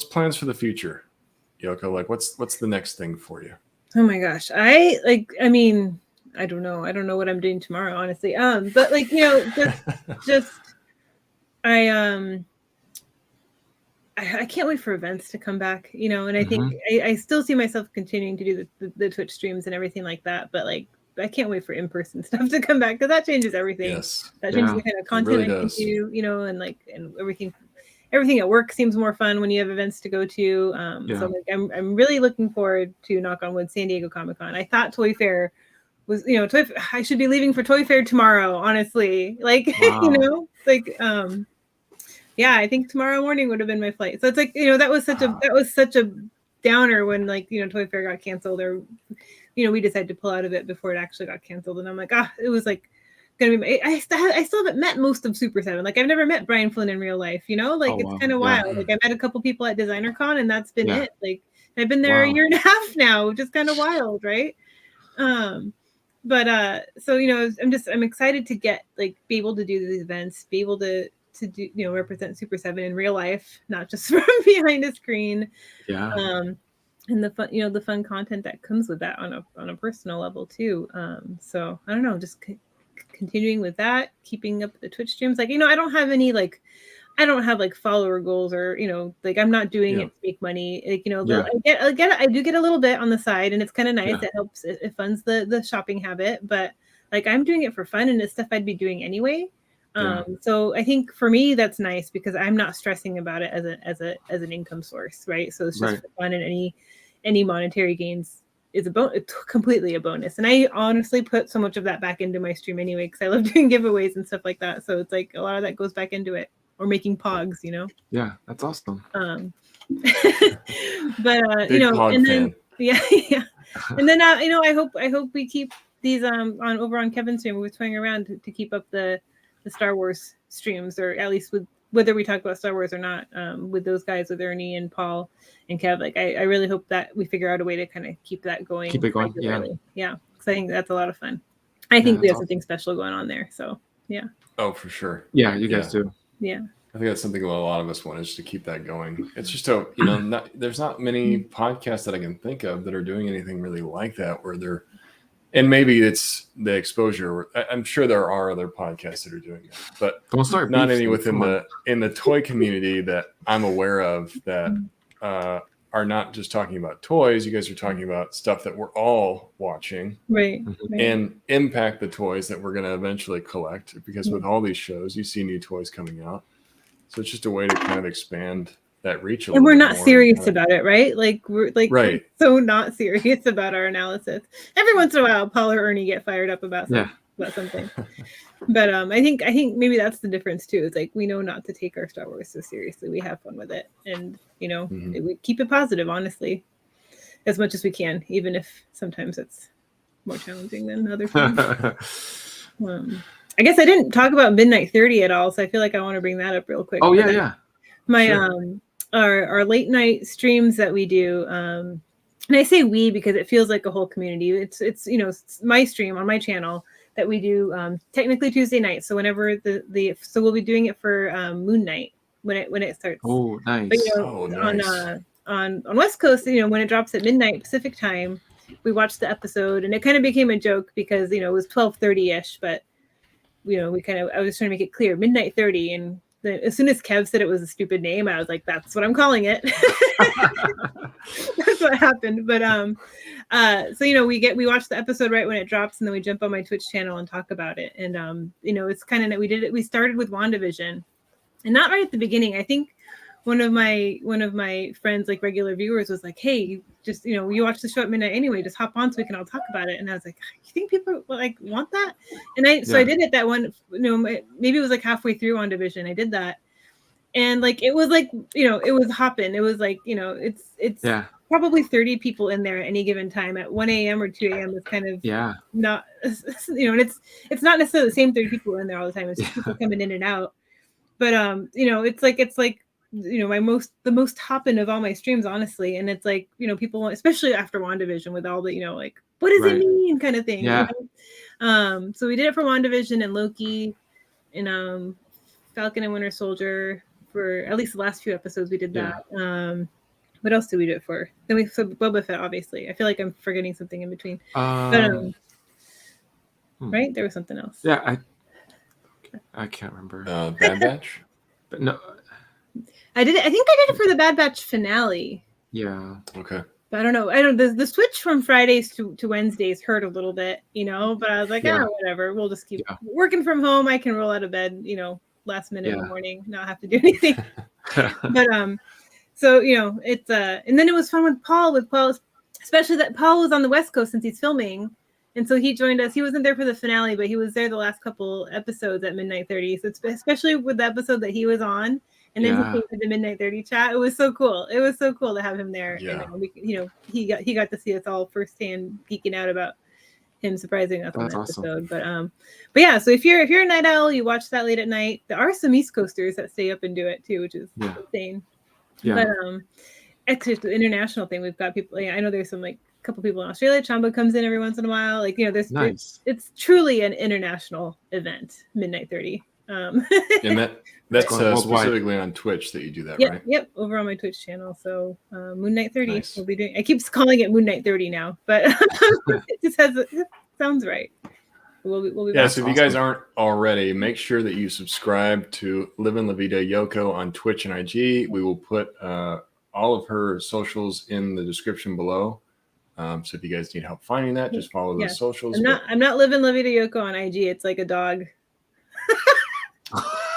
Speaker 3: plans for the future, Yoko? Like what's the next thing for you?
Speaker 4: Oh my gosh. I don't know. I don't know what I'm doing tomorrow, honestly. But like, I can't wait for events to come back, and I think I still see myself continuing to do the Twitch streams and everything like that. But like, I can't wait for in-person stuff to come back because that changes everything.
Speaker 3: Yes.
Speaker 4: That changes the kind of content I can do, and everything at work seems more fun when you have events to go to. So like, I'm really looking forward to, knock on wood, San Diego Comic-Con. I thought Toy Fair was, I should be leaving for Toy Fair tomorrow, honestly. Like, wow. I think tomorrow morning would have been my flight. So it's like, that was such a downer when Toy Fair got canceled, or we decided to pull out of it before it actually got canceled. And I'm like, it was like gonna be I still haven't met most of Super 7. Like, I've never met Brian Flynn in real life, it's kind of wild. Like, I met a couple people at Designer Con, and that's been it. Like, I've been there a year and a half now, which is kind of wild, right? So I'm excited to be able to do these events, be able to do, represent Super 7 in real life, not just from behind a screen. And the fun, the fun content that comes with that on a personal level too. So I don't know, just continuing with that, keeping up the Twitch streams. Like, I don't have any I don't have follower goals, or I'm not doing it to make money. I do get a little bit on the side, and it's kind of nice. It helps. It funds the shopping habit, but I'm doing it for fun, and it's stuff I'd be doing anyway. So I think for me that's nice because I'm not stressing about it as an income source, right? So it's just for fun, and any monetary gains is it's completely a bonus. And I honestly put so much of that back into my stream anyway because I love doing giveaways and stuff like that. So it's like a lot of that goes back into it, or making pogs,
Speaker 2: Yeah, that's awesome.
Speaker 4: But and then and then I hope we keep these over on Kevin's stream. We're toying around to keep up the Star Wars streams, or at least with whether we talk about Star Wars or not, with those guys, with Ernie and Paul and Kev. Like, I really hope that we figure out a way to kind of keep it going. Regularly. Yeah, because I think that's a lot of fun. I think we have something special going on there. So yeah.
Speaker 3: Oh, for sure.
Speaker 2: Yeah, you guys do.
Speaker 4: Yeah.
Speaker 3: I think that's something a lot of us want, is to keep that going. It's just there's not many podcasts that I can think of that are doing anything really like that, where they're, and maybe it's the exposure. I'm sure there are other podcasts that are doing it, but not any within the toy community that I'm aware of that are not just talking about toys. You guys are talking about stuff that we're all watching,
Speaker 4: right.
Speaker 3: And impact the toys that we're going to eventually collect, because with all these shows, you see new toys coming out. So it's just a way to kind of expand that reach a little bit.
Speaker 4: And we're not serious about it, right? We're
Speaker 3: right.
Speaker 4: So not serious about our analysis. Every once in a while, Paul or Ernie get fired up about something. But I think maybe that's the difference too. It's like, we know not to take our Star Wars so seriously. We have fun with it, and we keep it positive, honestly, as much as we can, even if sometimes it's more challenging than other times. I guess I didn't talk about Midnight 30 at all, so I feel like I want to bring that up real quick.
Speaker 2: Oh yeah.
Speaker 4: My our late night streams that we do, and I say we because it feels like a whole community. It's it's my stream on my channel that we do technically Tuesday night. So whenever so we'll be doing it for Moon Night when it starts.
Speaker 2: Oh, nice.
Speaker 4: But, nice. On West Coast, when it drops at midnight Pacific time, we watch the episode, and it kind of became a joke because it was 12:30ish, but I was trying to make it clear, Midnight 30, and as soon as Kev said it was a stupid name, I was like, that's what I'm calling it. That's what happened. But so we watch the episode right when it drops, and then we jump on my Twitch channel and talk about it. And it's kind of, we started with WandaVision, and not right at the beginning. I think one of my friends, like regular viewers, was like, hey, you just you watch the show at midnight anyway, just hop on so we can all talk about it. And I was like, you think people want that? And I did it that one, maybe it was halfway through WandaVision, I did that, and it was it was hopping. It was it's probably 30 people in there at any given time at 1 a.m. or 2 a.m. is kind of not, and it's not necessarily the same 30 people in there all the time. It's just people coming in and out. But it's like the most top end of all my streams, honestly. And it's like, people, especially after WandaVision, with all the, like, what does it mean kind of thing.
Speaker 2: Yeah.
Speaker 4: So we did it for WandaVision and Loki and Falcon and Winter Soldier for at least the last few episodes. We did that. What else did we do it for? Then so Boba Fett, obviously. I feel like I'm forgetting something in between. Right? There was something else.
Speaker 2: Yeah, I can't remember.
Speaker 3: Bad Batch?
Speaker 2: But no.
Speaker 4: I think I did it for the Bad Batch finale.
Speaker 2: Yeah.
Speaker 3: Okay.
Speaker 4: But I don't know. The switch from Fridays to Wednesdays hurt a little bit, but I was like, whatever. We'll just keep working from home. I can roll out of bed, last minute in the morning, not have to do anything. But so it's and then it was fun with Paul, especially that Paul was on the West Coast since he's filming, and so he joined us. He wasn't there for the finale, but he was there the last couple episodes at Midnight 30. So it's especially with the episode that he was on, and then he came to the Midnight 30 chat. It was so cool. It was so cool to have him there.
Speaker 3: Yeah.
Speaker 4: And, he got to see us all firsthand geeking out about him surprising us on that episode. But yeah, so if you're a night owl, you watch that late at night. There are some East Coasters that stay up and do it too, which is insane. Yeah. But actually, the international thing, we've got people. I know there's some a couple people in Australia. Chamba comes in every once in a while. There's
Speaker 2: nice.
Speaker 4: It's truly an international event. Midnight 30.
Speaker 3: And that's specifically on Twitch that you do that, right?
Speaker 4: Yep, over on my Twitch channel. So Moon Knight 30. Nice. We'll be doing. I keep calling it Moon Knight 30 now, but it just it sounds right. We'll be back.
Speaker 3: So if you guys aren't already, make sure that you subscribe to Livin' La Vida Yoko on Twitch and IG. We will put all of her socials in the description below. So if you guys need help finding that, just follow those socials.
Speaker 4: I'm not Livin' La Vida Yoko on IG. It's like a dog.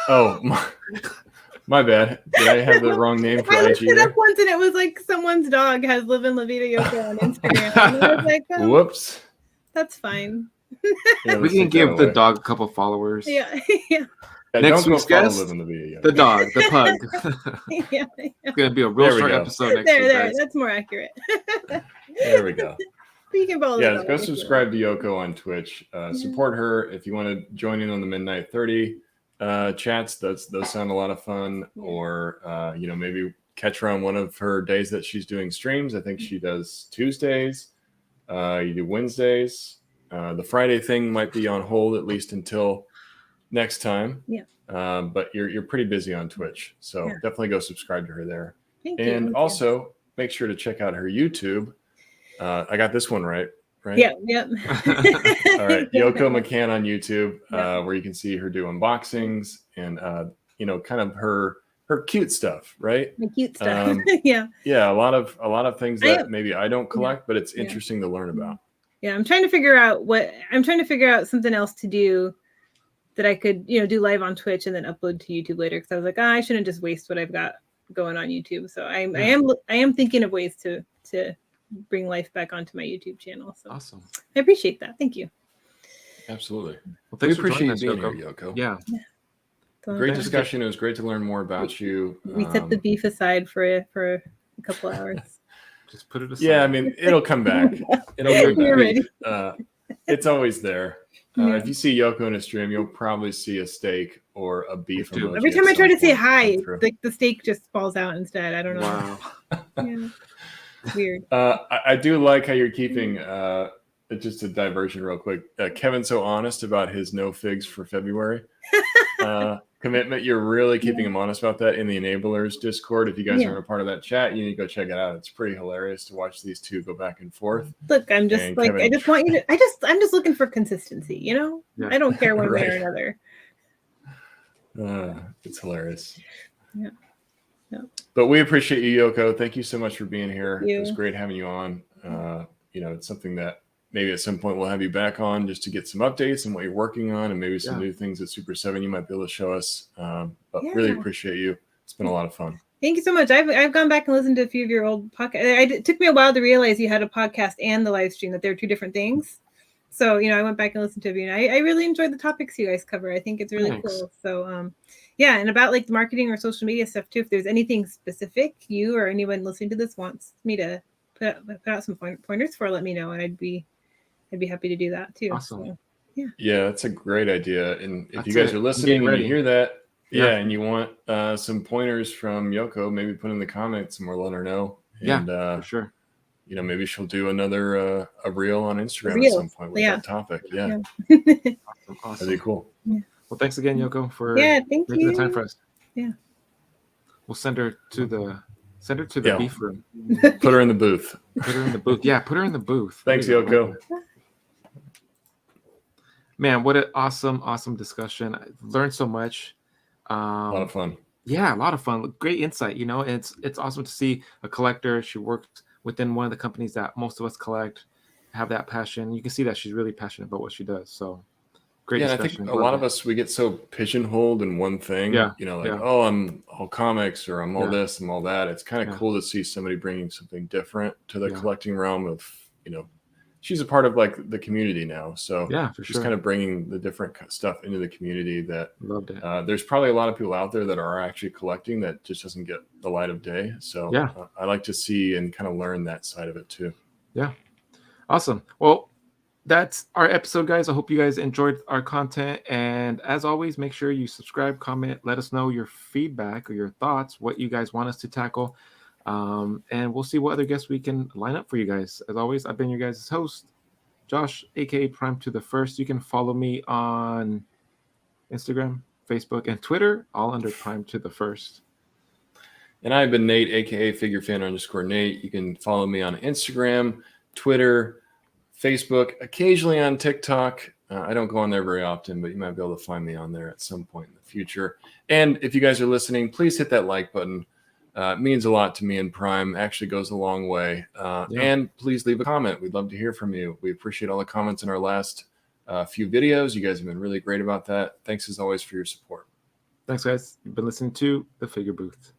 Speaker 3: Oh, my bad. Did I have the wrong name for IG?
Speaker 4: I looked it up once and it was like someone's dog has Livin' La Vida Yoko on Instagram. And I was like,
Speaker 3: whoops.
Speaker 4: That's fine.
Speaker 2: Yeah, we can give the dog a couple followers.
Speaker 4: Yeah.
Speaker 2: Next week's guest, the dog, the pug. It's gonna be a real short episode next week. Guys.
Speaker 4: That's more accurate.
Speaker 3: There we go.
Speaker 4: You can
Speaker 3: go subscribe to Yoko on Twitch. Support her if you want to join in on the Midnight 30 chats. Those sound a lot of fun. Or maybe catch her on one of her days that she's doing streams. I think she does Tuesdays. You do Wednesdays. The Friday thing might be on hold at least until next time.
Speaker 4: Yeah.
Speaker 3: But you're pretty busy on Twitch, so definitely go subscribe to her there.
Speaker 4: Thank you.
Speaker 3: And also make sure to check out her YouTube. I got this one right?
Speaker 4: Yep.
Speaker 3: All right, Yoko McCann on YouTube, where you can see her do unboxings and kind of her cute stuff, right?
Speaker 4: The cute stuff.
Speaker 3: Yeah, a lot of things that maybe I don't collect, but it's interesting to learn about.
Speaker 4: Yeah, I'm trying to figure out something else to do that I could, do live on Twitch and then upload to YouTube later. Because I was like, I shouldn't just waste what I've got going on YouTube. So I am thinking of ways to bring life back onto my YouTube channel. So
Speaker 2: awesome.
Speaker 4: I appreciate that. Thank you.
Speaker 3: Absolutely.
Speaker 2: Well, we
Speaker 3: appreciate you being here, Yoko.
Speaker 2: Yeah.
Speaker 3: Great discussion. It was great to learn more about you.
Speaker 4: We set the beef aside for a couple hours.
Speaker 2: Just put it aside.
Speaker 3: Yeah, I mean, it'll come back. It'll come back. It's always there. If you see Yoko in a stream, you'll probably see a steak or a beef emoji.
Speaker 4: Every time I try to say hi, the steak just falls out instead. I don't know.
Speaker 2: Wow.
Speaker 4: Weird.
Speaker 3: I do like how you're keeping just a diversion real quick. Kevin's so honest about his no figs for February commitment. You're really keeping him honest about that in the Enablers Discord. If you guys aren't a part of that chat, you need to go check it out. It's pretty hilarious to watch these two go back and forth.
Speaker 4: Look, I'm just like, Kevin, I just want you to, I'm just looking for consistency, Yeah. I don't care one way or
Speaker 3: another. It's hilarious.
Speaker 4: Yeah.
Speaker 3: But we appreciate you, Yoko. Thank you so much for being here. It was great having you on. It's something that maybe at some point we'll have you back on just to get some updates and what you're working on and maybe some new things at Super 7 you might be able to show us. But really appreciate you. It's been a lot of fun.
Speaker 4: Thank you so much. I've gone back and listened to a few of your old podcasts. It took me a while to realize you had a podcast and the live stream, that they're two different things. So, I went back and listened to you, and I really enjoyed the topics you guys cover. I think it's really cool. So, and about like the marketing or social media stuff too, if there's anything specific you or anyone listening to this wants me to got some pointers for, let me know, and I'd be happy to do that too.
Speaker 2: Awesome.
Speaker 4: So,
Speaker 3: Yeah, that's a great idea. And if
Speaker 2: That's
Speaker 3: you guys
Speaker 2: it.
Speaker 3: are
Speaker 2: I'm
Speaker 3: listening
Speaker 2: getting
Speaker 3: and
Speaker 2: ready.
Speaker 3: you hear that,
Speaker 2: Yeah.
Speaker 3: and you want some pointers from Yoko, maybe put in the comments and we'll let her know. And
Speaker 2: for sure.
Speaker 3: maybe she'll do another a reel on Instagram at some point with that topic. Yeah.
Speaker 2: Awesome.
Speaker 3: That'd be cool.
Speaker 2: Well, thanks again, Yoko, for
Speaker 4: thank
Speaker 2: making
Speaker 4: you.
Speaker 2: the time for us.
Speaker 4: Yeah.
Speaker 2: We'll send her to the beef room.
Speaker 3: Put her in the booth.
Speaker 2: Put her in the booth. Yeah, put her in the booth.
Speaker 3: Thanks, Yoko.
Speaker 2: Man, what an awesome discussion. I learned so much.
Speaker 3: A lot of fun.
Speaker 2: Yeah, a lot of fun. Great insight, and it's awesome to see a collector. She works within one of the companies that most of us collect, have that passion. You can see that she's really passionate about what she does. So great discussion.
Speaker 3: I think a lot of us, we get so pigeonholed in one thing. Oh, I'm all comics, or I'm all this, I'm all that. It's kind of cool to see somebody bringing something different to the collecting realm of, she's a part of like the community now. So
Speaker 2: for
Speaker 3: just
Speaker 2: sure.
Speaker 3: kind of bringing the different stuff into the community that
Speaker 2: loved it.
Speaker 3: There's probably a lot of people out there that are actually collecting that just doesn't get the light of day. So I like to see and kind of learn that side of it too.
Speaker 2: Yeah. Awesome. Well, that's our episode, guys. I hope you guys enjoyed our content. And as always, make sure you subscribe, comment, let us know your feedback or your thoughts, what you guys want us to tackle. And we'll see what other guests we can line up for you guys. As always, I've been your guys' host, Josh, aka Prime to the First. You can follow me on Instagram, Facebook, and Twitter, all under Prime to the First.
Speaker 3: And I've been Nate, aka FigureFan_Nate. You can follow me on Instagram, Twitter, Facebook, occasionally on TikTok. I don't go on there very often, but you might be able to find me on there at some point in the future. And if you guys are listening, please hit that like button. It means a lot to me, and Prime actually goes a long way. And please leave a comment. We'd love to hear from you. We appreciate all the comments in our last few videos. You guys have been really great about that. Thanks as always for your support.
Speaker 2: Thanks, guys. You've been listening to The Figure Booth.